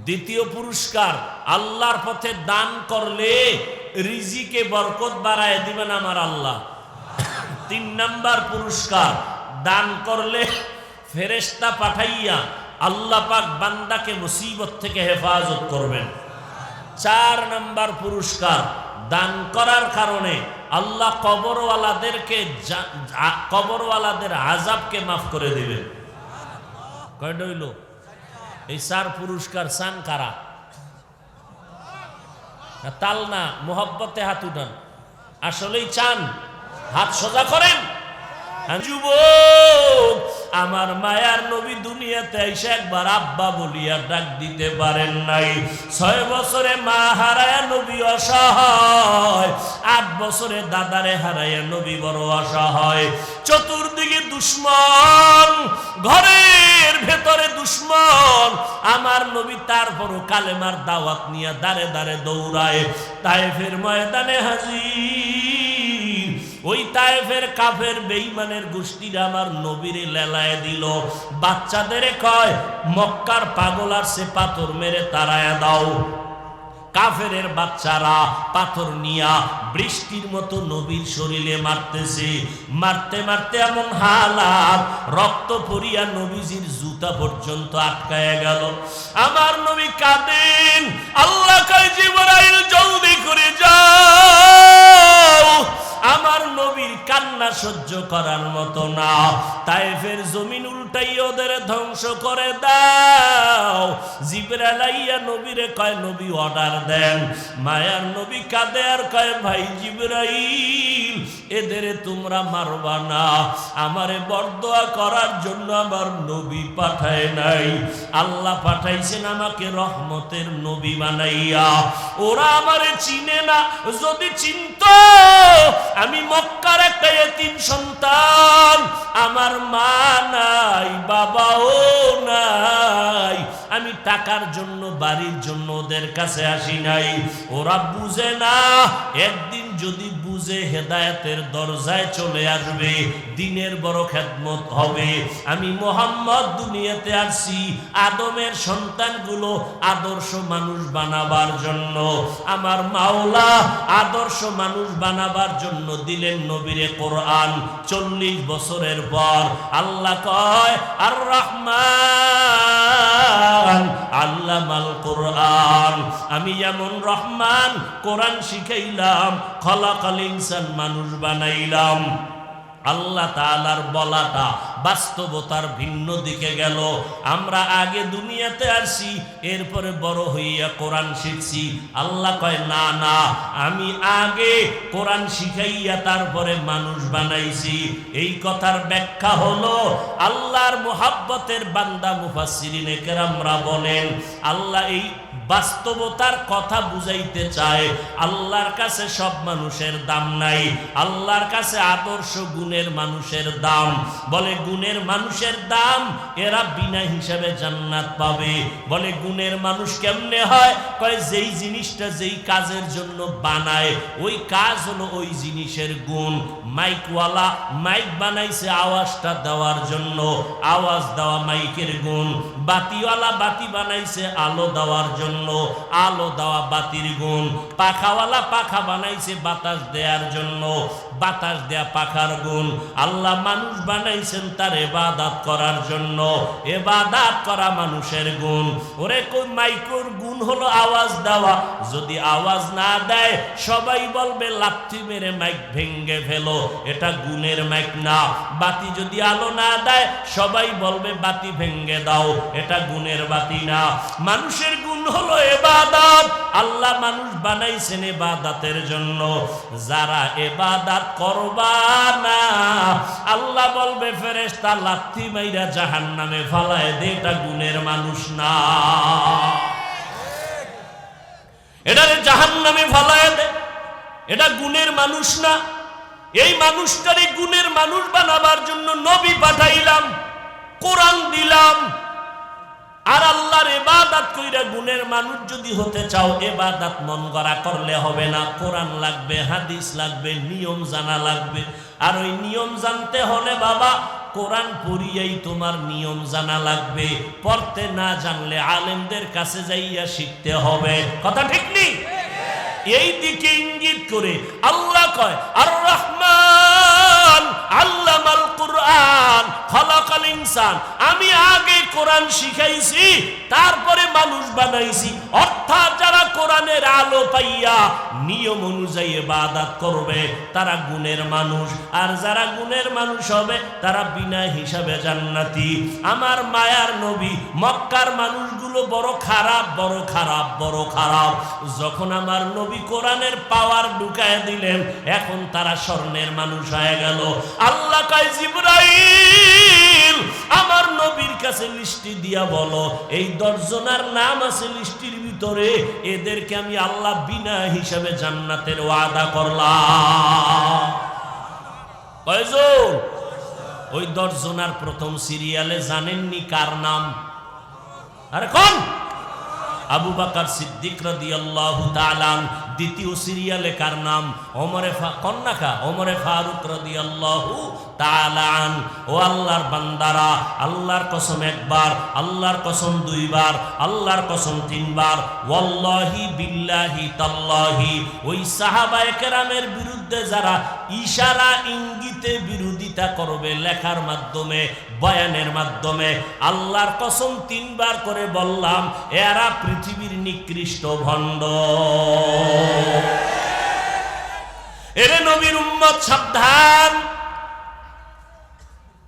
দ্বিতীয় পুরস্কার, আল্লাহর পথে দান করলে রিজিকে বরকত বাড়ায় দিবেন আমার আল্লাহ। 3 নাম্বার পুরস্কার, দান করলে ফেরেশতা পাঠাইয়া আল্লাহ পাক বান্দাকে মুসিবত থেকে হেফাজত করবেন। 4 নাম্বার পুরস্কার, দান করার কারণে আল্লাহ কবরওয়ালাদের আযাবকে মাফ করে দিবেন। কয়টা হইল? এই 4 পুরস্কার চান কারা? তাল না, মোহব্বতে হাত উঠান। আসলেই চান? হাত সোজা করেন। যুবক, আমার মায়ার নবী দুনিয়াতে এসে একবার আব্বা বলিয়া ডাক দিতে পারেন নাই। 6 বছরে মা হারায়া নবী অসহায়, 8 বছরে দাদারে হারায়া নবী বড় অসহায়। চতুর্দিকে দুশ্মন, ঘরের ভেতরে দুশ্মন। আমার নবী তারপরও কালেমার দাওয়াত নিয়ে দাঁড়ে দাঁড়ে দৌড়ায়। তায়েফের ময়দানে হাজির। ওই তায়েফের কাফের বেঈমানের গোষ্ঠীরা আমার নবীরে লেলায় দিল। বাচ্চাদের কয়, মক্কার পাগল আর সে পাথর মেরে তাড়ায়া দাও। কাফেরের বাচ্চারা পাথর নিয়া বৃষ্টির মতো নবীর শরীরে মারতেছে। মারতে মারতে এমন হালাত, রক্ত পড়িয়া নবীজির জুতা পর্যন্ত আটকায়া গেল। আমার নবী কাঁদেন। আল্লাহ কয়, জিবরাইল জলদি করে যাও। আমার নবীর কান্না সহ্য করার মতো না। তায়েফের জমিন উল্টাই ওদের ধ্বংস করে দাও। জিবরাইল আইয়া নবীরে কয়, নবী অর্ডার দেন। মায়ার নবী কাঁদে আর কয়, ভাই জিবরাইল, এদের তোমরা মারবা না। আমারে বরদোয়া করার জন্য আমার নবী পাঠায় নাই, আল্লাহ পাঠাইছেন আমাকে রহমতের নবী বানাইয়া। ওরা আমারে চিনে না। যদি চিনতো, আমি মক্কার একটা এতিম সন্তান, আমার মা নাই, বাবাও নাই। আমি টাকার জন্য, বাড়ির জন্য ওদের কাছে আসি নাই। ওরা বুঝে না। একদিন যদি বুঝে, হেদায়েতের দরজায় চলে আসবে, দিনের বড় খেদমত হবে। আমি মুহাম্মদ দুনিয়াতে আসছি আদমের সন্তানগুলো আদর্শ মানুষ বানাবার জন্য। আমার মাওলা আদর্শ মানুষ বানাবার জন্য দিলেন নবীরে কোরআন। 40 বছরের পর আল্লাহ কয়, আর রহমান আল্লামাল কোরআন। আমি যেমন রহমান, কোরআন শিখাইলাম, খলাকাল ইনসান মানুষ বানাইলাম। আল্লাহ তাআলার বলাটা বাস্তবতার ভিন্ন দিকে গেল। আমরা আগে দুনিয়াতে আসি, এরপরে বড় হইয়া কোরআন শিখছি। আল্লাহ কয়, না না, আমি আগে কোরআন শিখাইয়া তারপরে মানুষ বানাইছি। এই কথার ব্যাখ্যা হলো, আল্লাহর মুহাব্বতের বান্দা মুফাসসিরিনে কেরামরা বলেন, আল্লাহ এই বাস্তবতার কথা বুঝাইতে চায়। আল্লাহর কাছে সব মানুষের দাম নাই, আল্লাহর কাছে আদর্শ গুণের মানুষের দাম। বলে গুণের মানুষের দাম, এরা বিনা হিসাবে জান্নাত পাবে। বলে গুণের মানুষ কেমনে হয়? কয়, যেই জিনিসটা যেই কাজের জন্য বানায়, ওই কাজ হলো ওই জিনিসের গুণ। মাইকওয়ালা মাইক বানাইছে আওয়াজটা দেওয়ার জন্য, আওয়াজ দেওয়া মাইকের গুণ। বাতিওয়ালা বাতি বানাইছে আলো দেওয়ার জন্য, আলো দেওয়া বাতির গুণ। পাখাওয়ালা পাখা বানাইছে বাতাস দেওয়ার জন্য, বাতাস দেয়া পাখার গুণ। গুণ। আল্লাহ মানুষ বানাইছেন তার ইবাদত করার জন্য, ইবাদত করা মানুষের গুণ। ওরে কোন মাইক্রোর গুণ হলো আওয়াজ দেওয়া, যদি আওয়াজ না দেয় সবাই বলবে লাথি মেরে মাইক ভেঙ্গে ফেলো, এটা গুণের মাইক না। বাতি যদি আলো না দেয় সবাই বলবে বাতি ভেঙ্গে দাও, এটা গুণের বাতি না। মানুষের গুণ হলো ইবাদত। আল্লাহ মানুষ বানাইছেন ইবাদতের জন্য। যারা ইবাদত করবা না আল্লাহ বলবে ফেরেশতা লাথি মাইরা জাহান্নামে ফালায় দে, এটা গুণের মানুষ না, এটারে জাহান্নামে ফালায় দে, এটা গুণের মানুষ না। এই মানুষটারে গুণের মানুষ বানাবার জন্য নবী পাঠাইলাম, কোরআন দিলাম। আর আল্লাহর ইবাদত কইরা গুণের মানুষ যদি হতে চাও, ইবাদত মন গড়া করলে হবে না। কোরআন লাগবে, হাদিস লাগবে, নিয়ম জানা লাগবে। আর ওই নিয়ম জানতে হলে বাবা কোরআন পড়িয়াই তোমার নিয়ম জানা লাগবে। পড়তে না জানলে আলেমদের কাছে যাইয়া শিখতে হবে। কথা ঠিক নেই? এই দিকে ইঙ্গিত করে আল্লাহ কয় আর রহমান আল্লামাল কুরআন খালাকাল ইনসান। আমি আগে কোরআন শিখাইছি, তারপরে মানুষ বানাইছি। অর্থাৎ যারা কোরআনের আলো পাইয়া নিয়ম অনুযায়ী ইবাদত করবে তারা গুণের মানুষ, আর যারা গুণের মানুষ হবে তারা বিনা হিসাবে জান্নাতি। আমার মায়ার নবী, মক্কার মানুষগুলো বড় খারাপ, বড় খারাপ, বড় খারাপ। যখন আমার নবী কোরআনের পাওয়ার ঢুকায় দিলেন, এখন তারা স্বর্ণের মানুষ হয়ে গেল। আল্লাহ কয় জিবরাইল আমার নবীর কাছে লিস্টি দিয়া বলো এই 10 জনের নাম আছে লিস্টির ভিতরে, এদেরকে আমি আল্লাহ বিনা হিসাবে জান্নাতের ওয়াদা করলাম। কয়জন? ওই 10 জনের প্রথম সিরিয়ালে জানেননি কার নাম? আরে কোন? আবু বকর সিদ্দিক রাদিয়াল্লাহু তাআলা। দ্বিতীয় সিরিয়ালে কার নাম? ওমরে কন্নাকা ওমরে ফারুক রাদিয়াল্লাহু তাআলা। ও আল্লাহর বান্দারা, আল্লাহর কসম একবার, আল্লাহর কসম 2 বার, আল্লাহর কসম 3 বার, ওয়াল্লাহি বিল্লাহি তাল্লাহি। ওই সাহাবায়ে কেরামের বিরুদ্ধে যারা ইশারা ইঙ্গিতে বিরোধিতা করবে, লেখার মাধ্যমে, বয়ানের মাধ্যমে, আল্লাহর কসম 3 বার করে বললাম এরা পৃথিবীর নিকৃষ্ট ভণ্ড। এরে নবীর উম্মত সাবধান।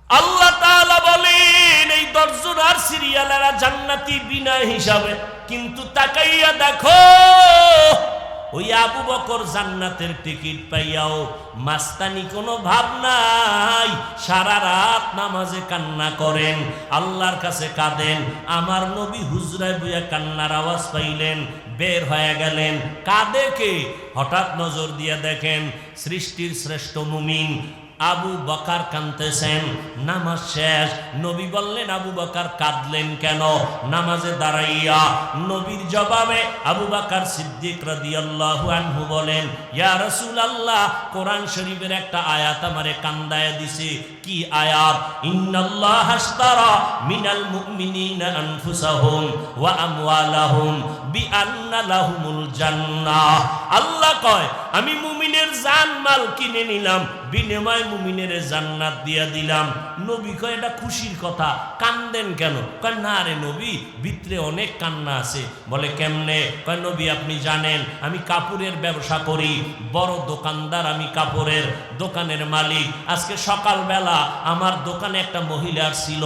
আল্লাহ তাআলা বলেন এই 10 জনের সিরিয়ালেরা জান্নাতি বিনা হিসাবে। কিন্তু তাকাইয়া দেখো ওই আবু বকর জান্নাতের টিকিট পাইয়াও মাস্তানি কোনো ভাব নাই। সারা রাত নামাজে কান্না করেন, আল্লাহর কাছে কাঁদেন। আমার নবী হুজরায় বইয়া কান্নার আওয়াজ পাইলেন, বের হয়ে গেলেন। কাঁদে কে? হঠাৎ নজর দিয়ে দেখেন সৃষ্টির শ্রেষ্ঠ মুমিন আবু বকর কাঁদতেছেন। নামাজ শেষ। নবী বললেন আবু বকর কাঁদলেন কেন? নামাজে দাঁড়াইয়া নবীর জবাবে আবু বকর সিদ্দিক রাদিয়াল্লাহু আনহু বলেন, ইয়া রাসূলুল্লাহ, কোরআন শরীফের একটা আয়াত আমারে কান্দায়া দিছে। কি আয়াত? ইন্নাল্লাহা আশতারা মিনাল মুমিনিনা আনফুসাহুম ওয়া আমওয়ালাহুম বিআন্না লাহুমুল জান্নাহ। আল্লাহ কয় আমি মুমিনের জান মাল কিনে নিলাম, বিনিময়ে মুমিনের জান্নাত দিয়া দিলাম। নবী কয় এটা খুশির কথা, কান্দেন কেন? কয় না রে নবী, ভিতরে অনেক কান্না আছে। বলে কেমনে? কয় নবী আপনি জানেন আমি কাপড়ের ব্যবসা করি, বড় দোকানদার, আমি কাপড়ের দোকানের মালিক। আজকে সকালবেলা আমার দোকানে একটা মহিলা ছিল,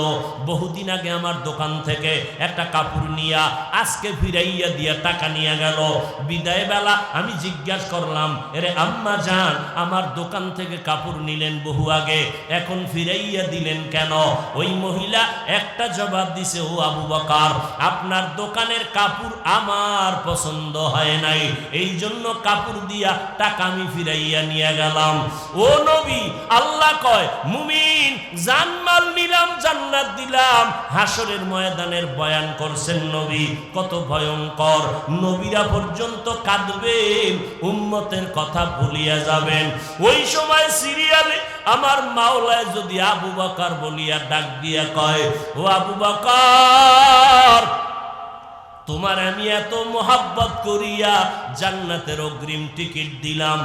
বহুদিন আগে আমার দোকান থেকে একটা কাপড় নিয়া আজকে ফিরাইয়া দিয়া টাকা নিয়ে গেল। বিদায় বেলা আমি জিজ্ঞাসা করলাম, এরে আম্মা জান, আমার দোকান থেকে কাপড় নিলেন বহু আগে, এখন ফিরাইয়া দিলেন কেন? ওই মহিলা একটা জবাব দিছে, ও আবু বকর, আপনার দোকানের কাপড় আমার পছন্দ হয় নাই, এই জন্য কাপড় দিয়া টাকা আমি ফিরাইয়া নিয়ে গেলাম। ও নবী, আল্লাহ কয় মুমিন জানমাল নিলাম, জান্নাত দিলাম। হাসরের ময়দানের বয়ান করছেন নবী, কত ভয়ঙ্কর। নবীরা পর্যন্ত কাঁদবেন, উম্মতের কথা ভুলিয়া যাবেন। ওই সময় সিরিয়ালে আমার মাওলায় যদি আবু বকর বলিয়া ডাক দিয়া কয়, ও আবু বকর, তোমার আমি এত মোহাব্বত করিয়া জান্নাতের অগ্রিম টিকিট দিলাম,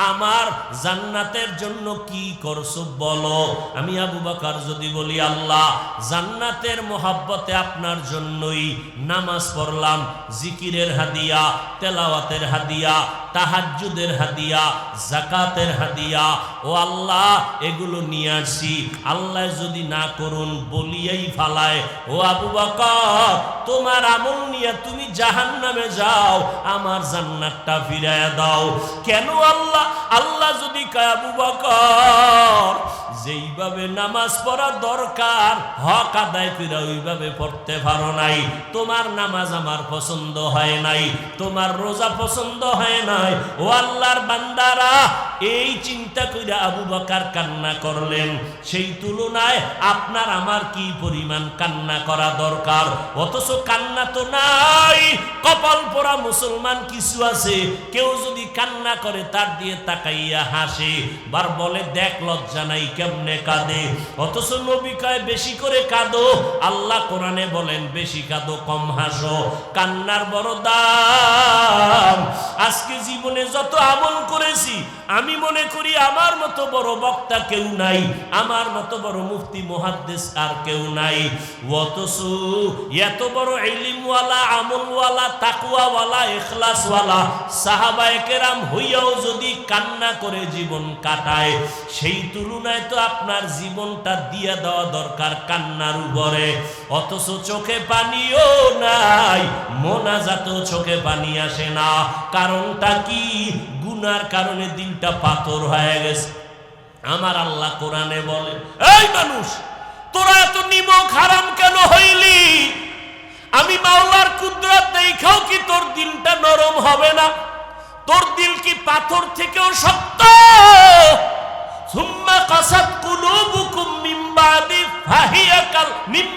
আমার জান্নাতের জন্য কি করছো বলো। আমি আবু বকর যদি বলি আল্লাহ জান্নাতের মোহাব্বতে আপনার জন্যই নামাজ পড়লাম, জিকিরের হাদিয়া, তেলাওয়াতের হাদিয়া, তাহাজ্জুদের হাদিয়া, যাকাতের হাদিয়া, ও আল্লাহ এগুলো নিয়ে আসি, আল্লাহ যদি না করুন বলিয়াই ফালায়, ও আবু বকর তোমার আমল নিয়ে তুমি জাহান্নামে যাও, আমার জান্নাতটা ফিরায়া দাও। কেন আল্লাহ? আল্লাহ যদি কয় আবু বকর যেইভাবে নামাজ পড়া দরকার হক আদায় করে ওইভাবে পড়তে পারো নাই, তোমার নামাজ আমার পছন্দ হয় নাই, তোমার রোজা পছন্দ হয় নাই, ও আল্লাহর বান্দারা এই চিন্তা করে আবু বকর কান্না করলেন। সেই তুলনায় আপনার আমার কি পরিমাণ কান্না করা দরকার, অথচ কান্না তো নাই। কপাল পোড়া মুসলমান কিছু আছে, কেউ যদি কান্না করে তার দিয়ে তাকাইয়া হাসে, বার বলে দেখ লজ্জা নাই কেমনে কাঁদে। অথচ নবী কয় বেশি করে কাঁদো, আল্লাহ কোরআনে বলেন বেশি কাঁদো কম হাসো। কান্নার বড় দাম। আজকে জীবনে যত আমল করেছি আমি মনে করি আমার মতো বড় বক্তা কেউ নাই, আমার মতো বড় মুফতি মুহাদ্দিস আর কেউ নাই। অথচ এত বড় ইলমওয়ালা, আমলওয়ালা, তাকওয়াওয়ালা, ইখলাসওয়ালা সাহাবায়ে কেরাম হইয়াও যদি কান্না করে জীবন কাটায়, সেই তুলনায় তো আপনার জীবনটা দিয়ে দেওয়া দরকার কান্নার উপরে। অথচ চোখে পানিও নাই, মোনাজাতেও চোখে পানি আসে না। কারণটা কি? গুনার কারণে দিলটা পাথর হয়ে গেছে। আমার আল্লাহ কোরআনে বলে, এই মানুষ তোরা এত নিমক হারাম কেন হইলি? আমি মাওলার কুদরত দেখাও কি তোর দিলটা নরম হবে না? তোর দিল কি পাথর থেকেও শক্ত? সুম্মা কাসাত কুলুবুকুম মিন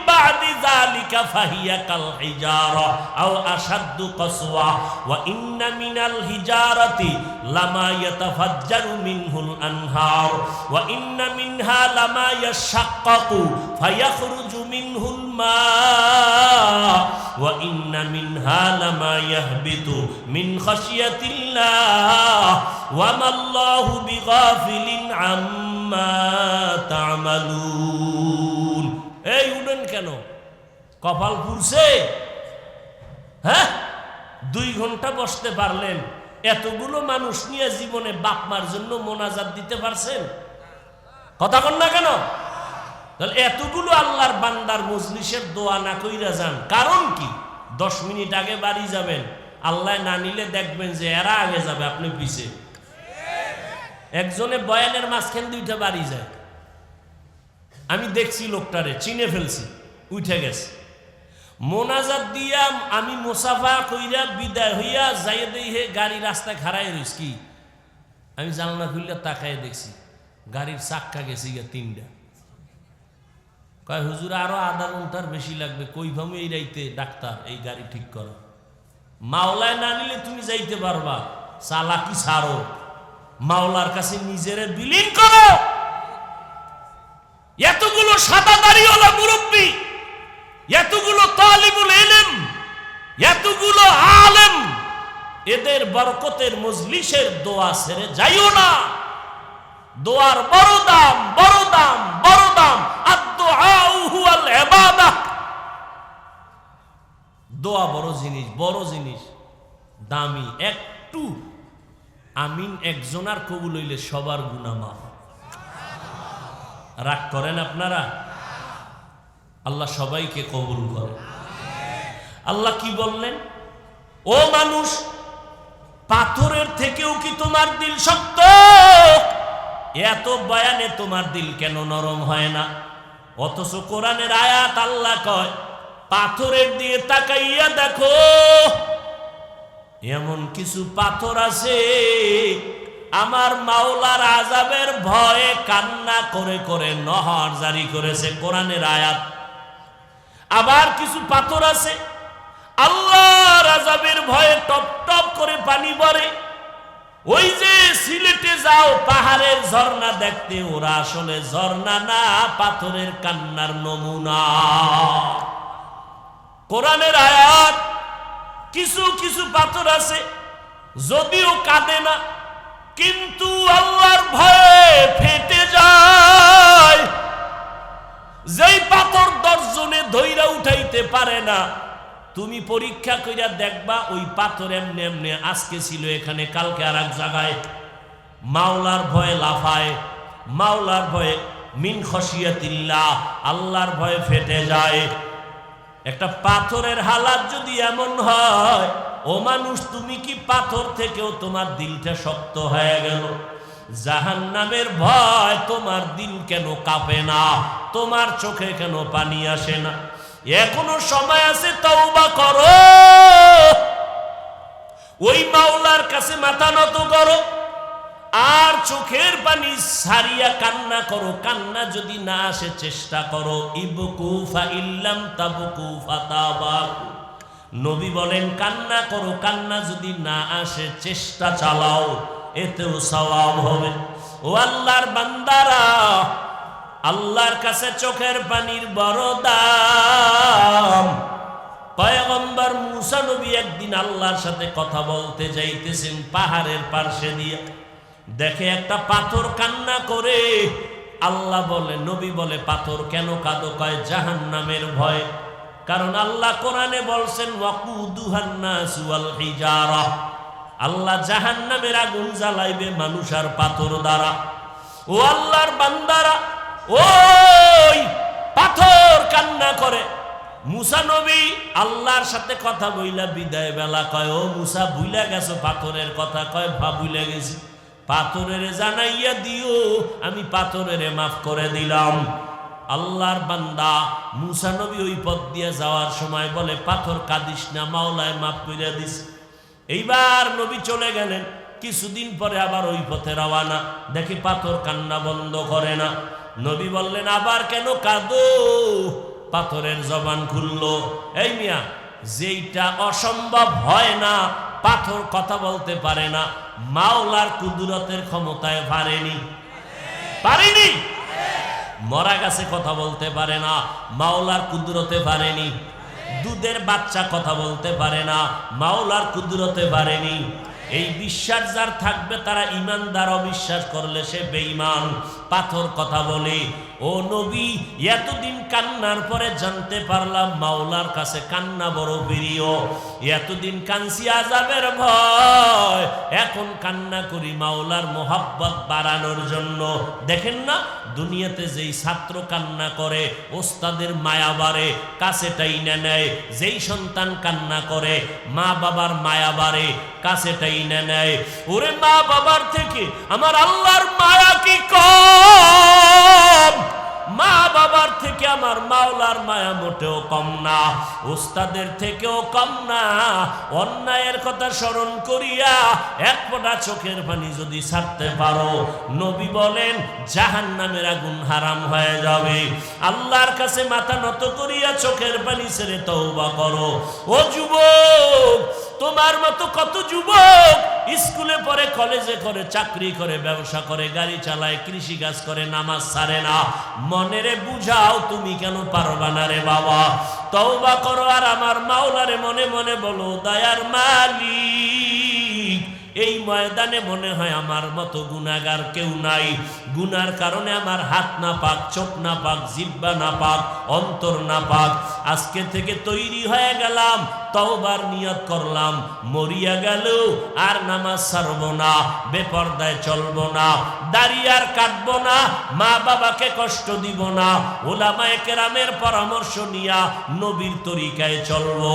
বাদি যালিকা ফাহিয়া কাল হিজারা আও আশাদ্দু কসওয়া ওয়া ইন্না মিনাল হিজারাতি লামা ইয়াতাফাজ্জারু মিনহুল আনহার ওয়া ইন্না মিনহা লামা ইয়াশাক্কাকু ফায়াখরুজু মিনহুল মা ওয়া ইন্না মিনহা লামা ইয়াহবিতু মিন খাশিয়াতিল্লাহ ওয়া মাল্লাহু বিগাফিলিন আম্মা তা'মালুন। এই উঠেন কেন? কপাল পুড়ছে? হ্যাঁ, 2 ঘন্টা বসতে পারলেন, এতগুলো মানুষ নিয়ে জীবনে বাপ মার জন্য মোনাজাত দিতে পারছেন? কথা কন না কেন? তাহলে এতগুলো আল্লাহর বান্দার মজলিসের দোয়া না কইরা যান, কারণ কি? 10 মিনিট আগে বাড়ি যাবেন, আল্লাহ না নিলে দেখবেন যে এরা আগে যাবে, আপনি পিছে। একজনে বয়ানের মাঝখান 2টা বাড়ি যায়, আমি দেখছি লোকটারে চিনে ফেলছি, উঠে গেছে। মোনাজাত দিয়া আমি মুসাফা কইরা বিদায় হইয়া যাইয়ে দেই, হে গাড়ি রাস্তায় খাড়াই রইস কি? আমি জানলা খুললে তাকায় দেখছি গাড়ির চাক্কা গেছে গিয়া 3টা। কয় হুজুর আরো আধা ঘন্টার বেশি লাগবে। কই ভামু এই রাইতে? ডাক্তার এই গাড়ি ঠিক করো। মাওলায় না নিলে তুমি যাইতে পারবা, চালাকি ছাড়ো, মাওলার কাছে নিজেরে বিলীন করো। এতগুলো সাদা দাড়িওয়ালা মুরব্বী, এতগুলো তালিবুল ইলম, এতগুলো আলেম, এদের বরকতের মজলিসের দোয়া ছেড়ে যাইও না। দোয়ার বড় দাম, বড় দাম, বড় দাম। আদ-দুআউ হুয়াল ইবাদাহ। দোয়া বড় জিনিস, বড় জিনিস, দামি। একটু আমিন একজনার কবুল হইলে সবার গুনাহ মাফ। রাগ করেন আপনারা? আল্লাহ সবাইকে কবুল করে। আল্লাহ কি বললেন? ও মানুষ, পাথরের থেকেও কি তোমার দিল শক্ত? এত বয়ানে তোমার দিল কেন নরম হয় না? অথচ কোরআনের আয়াত আল্লাহ কয় পাথরের দিয়ে তাকাইয়া দেখো, এমন কিছু পাথর আছে আমার মাওলার আযাবের ভয়ে কান্না করে করে নহর জারি করেছে, কোরআনের আয়াত। আবার কিছু পাথর আছে আল্লাহর আযাবের ভয়ে টপ টপ করে পানি পড়ে। ওই যে সিলেটে যাও পাহাড়ের ঝর্ণা দেখতে, ওরা আসলে ঝর্ণা না, পাথরের কান্নার নমুনা। কোরআনের আয়াত। কিছু কিছু পাথর আছে যদিও কাঁদে না, কিন্তু আল্লাহর ভয়ে ফেটে যায়। যেই পাথর 10 জনে ধইরা উঠাইতে পারে না, তুমি পরীক্ষা কইরা দেখবা ওই পাথর এমনি এমনি আজকে ছিল এখানে, কালকে আর এক জায়গায়। মাওলার ভয়ে লাফায়, মাওলার ভয়ে মিন খশিয়াতিল্লাহ, আল্লাহর ভয়ে ফেটে যায়। একটা পাথরের হালাত যদি এমন হয়, ও মানুষ তুমি কি পাথর থেকেও তোমার দিলটা শক্ত হয়ে গেল? জাহান্নামের ভয় তোমার দিল কেন কাঁপে না? তোমার চোখে কেন পানি আসে না? এখনো সময় আছে, তওবা করো, ওই মাওলার কাছে মাথা নত করো, আর চোখের পানি সারিয়া কান্না করো। কান্না যদি না আসে চেষ্টা করো, ইবকু ফা ইল্লাম তাবকু ফাতাবাকু। নবী বলেন কান্না করো, কান্না যদি না আসে চেষ্টা চালাও, এতেও সওয়াব হবে। ও আল্লাহর বান্দারা, আল্লাহর কাছে চোখের পানির বড় দাম। পয়গম্বর মুসা নবী একদিন আল্লাহর সাথে কথা বলতে যাইতেছেন পাহাড়ের পার্শ্বে দিয়ে, দেখে একটা পাথর কান্না করে। আল্লাহ বলে, নবী বলে, পাথর কেন কাঁদো? কয় জাহান্নামের ভয়। কারণ আল্লাহ কোরআনে বলছেন ওয়াকুদুহান নাস ওয়াল হিজারা, আল্লাহ জাহান্নামের আগুন জ্বালাইবে মানুষ আর পাথর দ্বারা। ও আল্লাহর বান্দারা, ওই পাথর কান্না করে। মুসা নবী আল্লাহর সাথে কথা বইলা বিদায় বেলা কয়, ও মুসা ভুইলা গেছো পাথরের কথা? কয় ভুইলা গেছি। পাথরের জানাইয়া দিও, আমি পাথরের মাফ করে দিলাম। আল্লাহর বান্দা মুসা নবী ওই পথ দিয়ে যাওয়ার সময় বলে, পাথর কাঁদিস না, মাওলায় মাফ করে দিস। এইবার নবী চলে গেলেন, কিছুদিন পরে আবার ওই পথে রওয়ানা, দেখি পাথর কান্না বন্ধ করে না। নবী বললেন, আবার কেন কাঁদো? পাথরের জবান খুললো। এই মিয়া, যেইটা অসম্ভব হয় না, পাথর কথা বলতে পারে না, মাওলার কুদরতের ক্ষমতায় পারেনি? পারেনি। মরা গাছে কথা বলতে পারে না, মাওলার কুদরতে পারেনি। দুধের বাচ্চা কথা বলতে পারে না, মাওলার কুদরতে পারেনি। এই বিশ্বাস যার থাকবে তারা ইমানদার, অবিশ্বাস করলে সে বেঈমান। পাথর কথা বলে। ও নবী, এতদিন কান্নার পরে জানতে পারলাম মাওলার কাছে কান্না বড় প্রিয়। এতদিন কানসি আযাবের ভয়, এখন কান্না করি মাওলার মোহাব্বত বাড়ানোর জন্য। দেখেন না, দুনিয়াতে যেই ছাত্র কান্না করে ওস্তাদের মায়া বাড়ে, কাছে টাইনা নেয়। যেই সন্তান কান্না করে মা বাবার মায়া বাড়ে, কাছে টাইনা নেয়। ওরে মা বাবার থেকে আমার আল্লাহর মায়া কি কম? মা বাবার থেকে আমার মাওলার মায়া মোটেও কম না, ওস্তাদের থেকেও কম না। অন্যায়ের কথা স্মরণ করিয়া এক ফোঁটা চোখের পানি যদি ছাড়তে পারো, নবী বলেন জাহান্নামের আগুন হারাম হয়ে যাবে। আল্লাহর কাছে মাথা নত করিয়া চোখের পানি ছেড়ে তওবা করো। ও যুবক, তোমার মতো কত যুবক স্কুলে পড়ে, কলেজে করে, চাকরি করে, ব্যবসা করে, গাড়ি চালায়, কৃষি কাজ করে, নামাজ ছাড়ে না। মনেরে বুঝাও, তুমি কেন পারবা না রে বাবা? তওবা করো আর আমার মাওলারে মনে মনে বলো, দয়ার মালিক, এই ময়দানে মনে হয় আমার মতো গুনাহগার কেউ নাই। গুনার কারণে আমার হাত না পাক, চোখ না পাক, জিহ্বা না পাক, অন্তর না পাক। আজকে থেকে তৈরি হয়ে গেলাম, তওবার নিয়ত করলাম, মরিয়া গেল আর নামাজ ছাড়বো না, বেপরদায় চলবো না, দাড়ি আর কাটবো না, মা বাবাকে কষ্ট দিব না, উলামায়ে কেরামের পরামর্শ নিয়া নবীর তরিকায় চলবো,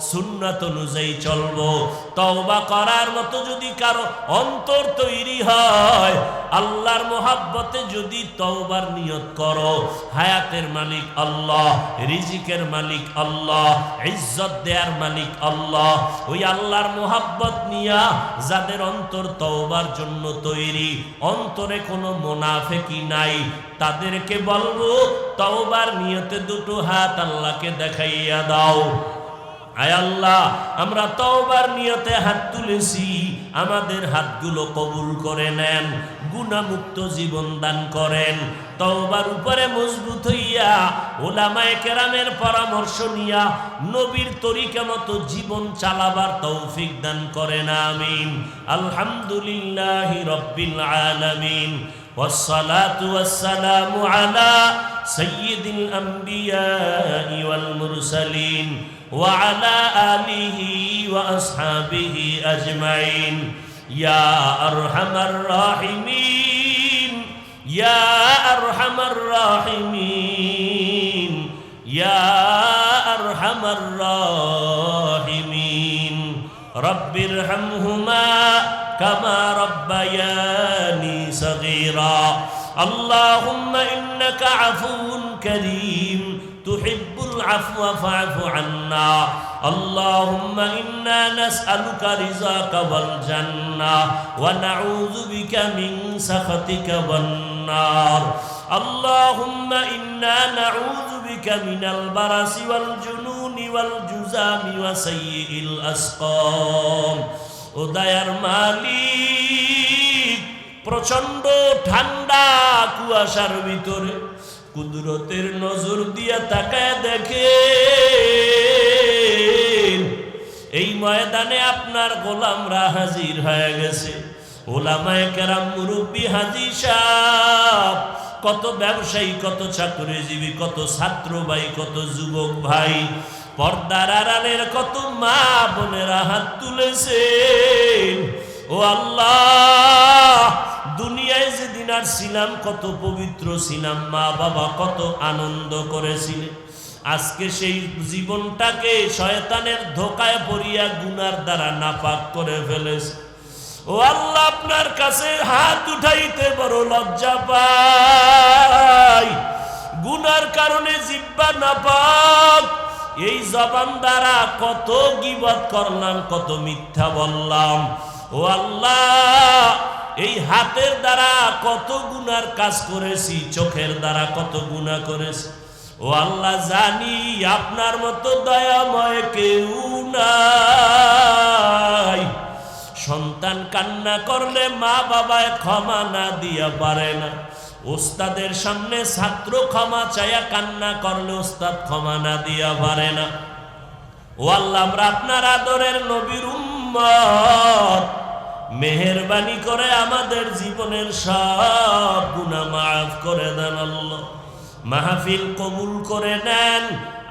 সুন্নাত অনুযায়ী চলবো। তওবা করার মতো যদি কারো অন্তর তৈরি হয়, আল্লাহর মোহাব্বতে যদি তওবার নিয়ত করো, হায়াতের মালিক আল্লাহ, রিজিকের মালিক আল্লাহ, ইজ্জত দেয়ার মালিক আল্লাহ, ওই আল্লাহর মোহাব্বত নিয়া যাদের অন্তর তওবার জন্য তৈরি, অন্তরে কোনো মুনাফিকি নাই, তাদেরকে বলবো তওবার নিয়তে দুটো হাত আল্লাহকে দেখাইয়া দাও। আয় আল্লাহ, আমরা তওবার নিয়তে হাত তুলেছি, আমাদের হাতগুলো কবুল করে নেন, গুনাহমুক্ত জীবন দান করেন, তওবার উপরে মজবুত হইয়া উলামায়ে কেরামের পরামর্শ নিয়া নবীর তরিকা মতো জীবন চালাবার তৌফিক দান করেন, আমিন। আলহামদুলিল্লাহি রাব্বিল আলামিন, والصلاة والسلام على سيد الأنبياء والمرسلين وعلى آله وأصحابه أجمعين يا أرحم الراحمين يا أرحم الراحمين يا أرحم الراحمين رب ارحمهما كما ربياني صغيرا اللهم إنك عفو كريم تحب العفو فاعف عنا اللهم إنا نسألك رضاك والجنة ونعوذ بك من سخطك والنار اللهم إنا نعوذ بك من البرص والجنون والجذام وسيء الأسقام ও দয়ার মালিক, প্রচন্ড ঠান্ডা কুয়াশার ভিতরে কুদরতের নজর দিয়া তাকায় দেখেন এই ময়দানে আপনার গোলামরা হাজির হয়ে গেছে। ওলামায়ে কেরাম, মুরব্বী, হাজী সাহেব, কত ব্যবসায়ী, কত চাকরিজীবী, কত ছাত্র ভাই, কত যুবক ভাই, পর্দার আড়ালের কত মা বোনেরা হাত তুলেছেন। ও আল্লাহ, দুনিয়ায় যেদিন আর ছিলাম কত পবিত্র ছিলাম, মা বাবা কত আনন্দ করেছিলেন। আজকে সেই জীবনটাকে শয়তানের ধোকায় পড়িয়া গুনার দ্বারা নাপাক করে ফেলেছে। ও আল্লাহ, আপনার কাছে হাত উঠাইতে বড় লজ্জা পাই। গুনার কারণে জিহ্বা নাপাক, এই জবান দ্বারা কত গীবত করলাম, কত মিথ্যা বললাম। ও আল্লাহ, এই হাতের দ্বারা কত গুনার কাজ করেছি, চোখের দ্বারা কত গুনাহ করেছি। ও আল্লাহ, জানি আপনার মতো দয়াময় কেউ নাই। সন্তান কান্না করলে মা বাবায় ক্ষমা না দিয়া পারে না। ওস্তাদের সামনে ছাত্র ক্ষমা চাইয়া কান্না করলে ওস্তাদ ক্ষমা না দিয়া পারে না। ও আল্লাহ, আমরা আপনার আদরের নবীর উম্মত, মেহেরবানি করে আমাদের জীবনের সব গুনাহ মাফ করে দেন আল্লাহ। মাহফিল কবুল করে নেন,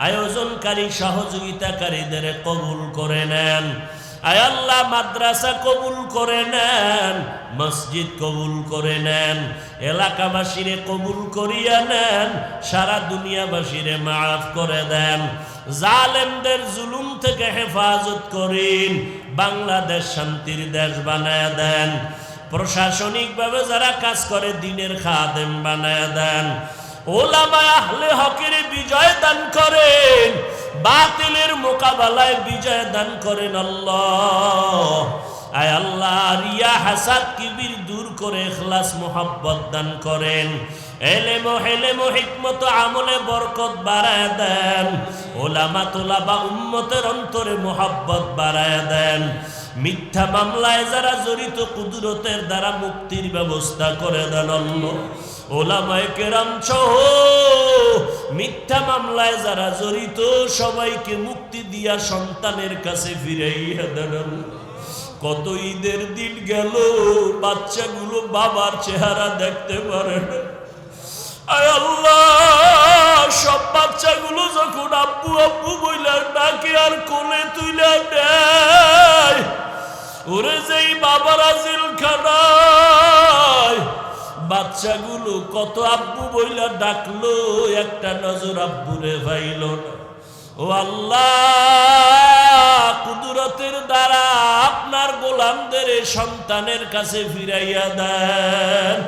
আয়োজনকারী সহযোগিতাকারীদের কবুল করে নেন। আয় আল্লাহ, মাদ্রাসা কবুল করে নেন, মসজিদ কবুল করে নেন, এলাকাবাসীরে কবুল করিয়া নেন, সারা দুনিয়াবাসীরে মাফ করে দেন। জালেমদের জুলুম থেকে হেফাজত করেন, বাংলাদেশ শান্তির দেশ বানায় দেন। প্রশাসনিকভাবে যারা কাজ করে দিনের খাদেম বানায় দেন। ওলামা আহলে হকের বিজয় দান করেন, বাতিলের মোকাবেলায় বিজয় দান করেন আল্লাহ। আয় আল্লাহ, রিয়া হাসাদ কিবির দূর করে ইখলাস মোহাব্বত দান করেন। এলেম হেলেম হিকমত আমলে বরকত বাড়ায় দেন। ওলামা তোলাবা উম্মতের অন্তরে মোহাব্বত বাড়ায় দেন। মিথ্যা মামলায় যারা জড়িত কুদরতের দ্বারা মুক্তির ব্যবস্থা করে দেন আল্লাহ। ওলামায়ে কেরাম সহ মিথ্যা মামলায় যারা জড়িত সবাইকে মুক্তি দিয়া সন্তানের কাছে ফিরাইয়া দেন। কত ঈদের দিন গেল, বাচ্চাগুলো বাবার চেহারা দেখতে পারে না। আয় আল্লাহ, সব বাচ্চাগুলো যখন আব্বু আব্বু বইলা ডাকে আর কোলে তুইলা দেয়, ওরে যেই বাবারা জেলখানায়, বাচ্চাগুলো কত আব্বু বইলা ডাকলো, একটা নজর আব্বুরে পাইল না। ও আল্লাহ, কুদরতের দ্বারা আপনার গোলামদের সন্তানের কাছে ফিরাইয়া দেন।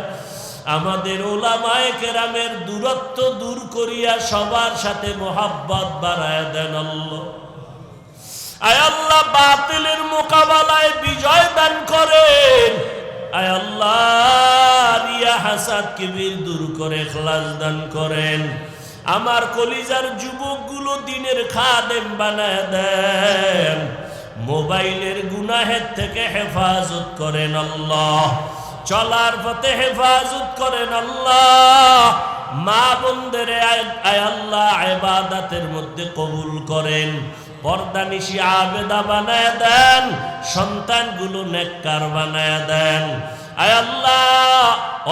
আমাদের ওলামায়ে কেরামের দূরত্ব দূর করিয়া সবার সাথে মোহাব্বত বাড়ায় দেন আল্লাহ। আয় আল্লাহ, বাতিলের মোকাবেলায় বিজয় দান করেন। আয় আল্লাহ, রিয়া হাসাদ কিবির দূর করে ইখলাস দান করেন। আমার কলিজার যুবকগুলো দিনের খাদেম বানায় দেন। মোবাইলের গুনাহের থেকে হেফাজত করেন আল্লাহ, চলার পথে হেফাজত করেন আল্লাহ, মা বোনদের আয় আল্লাহ ইবাদতের মধ্যে কবুল করেন, পর্দানিশি আবেদা বানায় দেন, সন্তানগুলো নেককার বানায় দেন। আয় আল্লাহ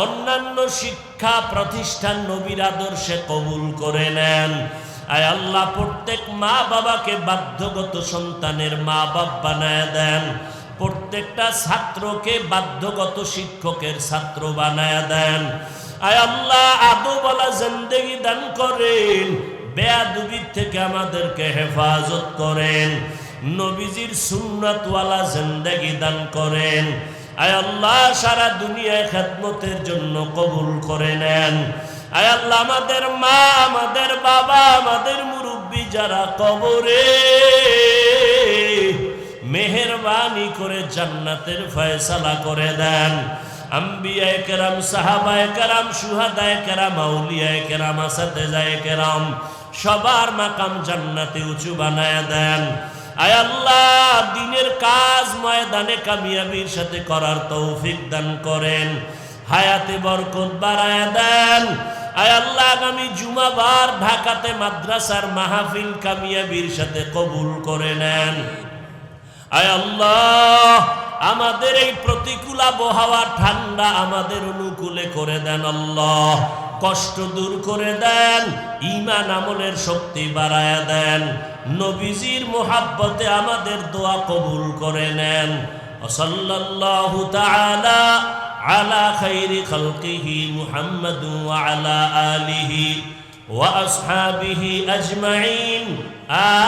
অন্যান্য শিক্ষা প্রতিষ্ঠান নবীর আদর্শে কবুল করে নেন। আয় আল্লাহ প্রত্যেক মা বাবাকে বাধ্যগত সন্তানের মা বাপ বানায় দেন, প্রত্যেকটা ছাত্রকে বাধ্যগত শিক্ষকের ছাত্র বানায় দেন। আয় আল্লাহ আদবওয়ালা জিন্দেগি দান করেন, বেয়াদবির থেকে আমাদেরকে হেফাজত করেন, নবীজির সুন্নাতওয়ালা জিন্দেগি দান করেন। আয় আল্লাহ সারা দুনিয়ায় খেদমতের জন্য কবুল করে নেন। আয় আল্লাহ আমাদের মা, আমাদের বাবা, আমাদের মুরব্বী যারা কবরে, মেহেরবানি করে জান্নাতের ফয়সালা করে দেন। আম্বিয়ায়ে কেরাম, সাহাবায়ে কেরাম, শুহাদায়ে কেরাম, আউলিয়ায়ে কেরাম, আসাতেজায়ে কেরাম সবার মাকাম জান্নাতে উঁচু বানায় দেন। আয় আল্লাহ দ্বীনের কাজ ময়দানে কামিয়াবির সাথে করার তৌফিক দান করেন, হায়াতে বরকত বাড়ায় দেন। আয় আল্লাহ আগামী জুমাবার ঢাকাতে মাদ্রাসার মাহফিল কামিয়াবির সাথে কবুল করে নেন। আয় আল্লাহ আমাদের এই প্রতিকূল আবহাওয়া ঠান্ডা আমাদের অনুকূলে করে দেন আল্লাহ, কষ্ট দূর করে দেন, ঈমান আমলের শক্তি বাড়ায়া দেন, নবীজির মোহাব্বতে আমাদের দোয়া কবুল করে নেন। সাল্লাল্লাহু তাআলা আলা খাইরি খালকিহি মুহাম্মাদ ওয়া আলা আলিহি ওয়া আসহাবিহি আজমাইন।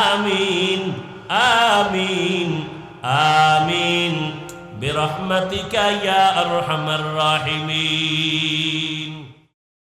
আমিন আমিন আমিন বিরহমাতিকা ইয়া আরহামার রাহিমিন।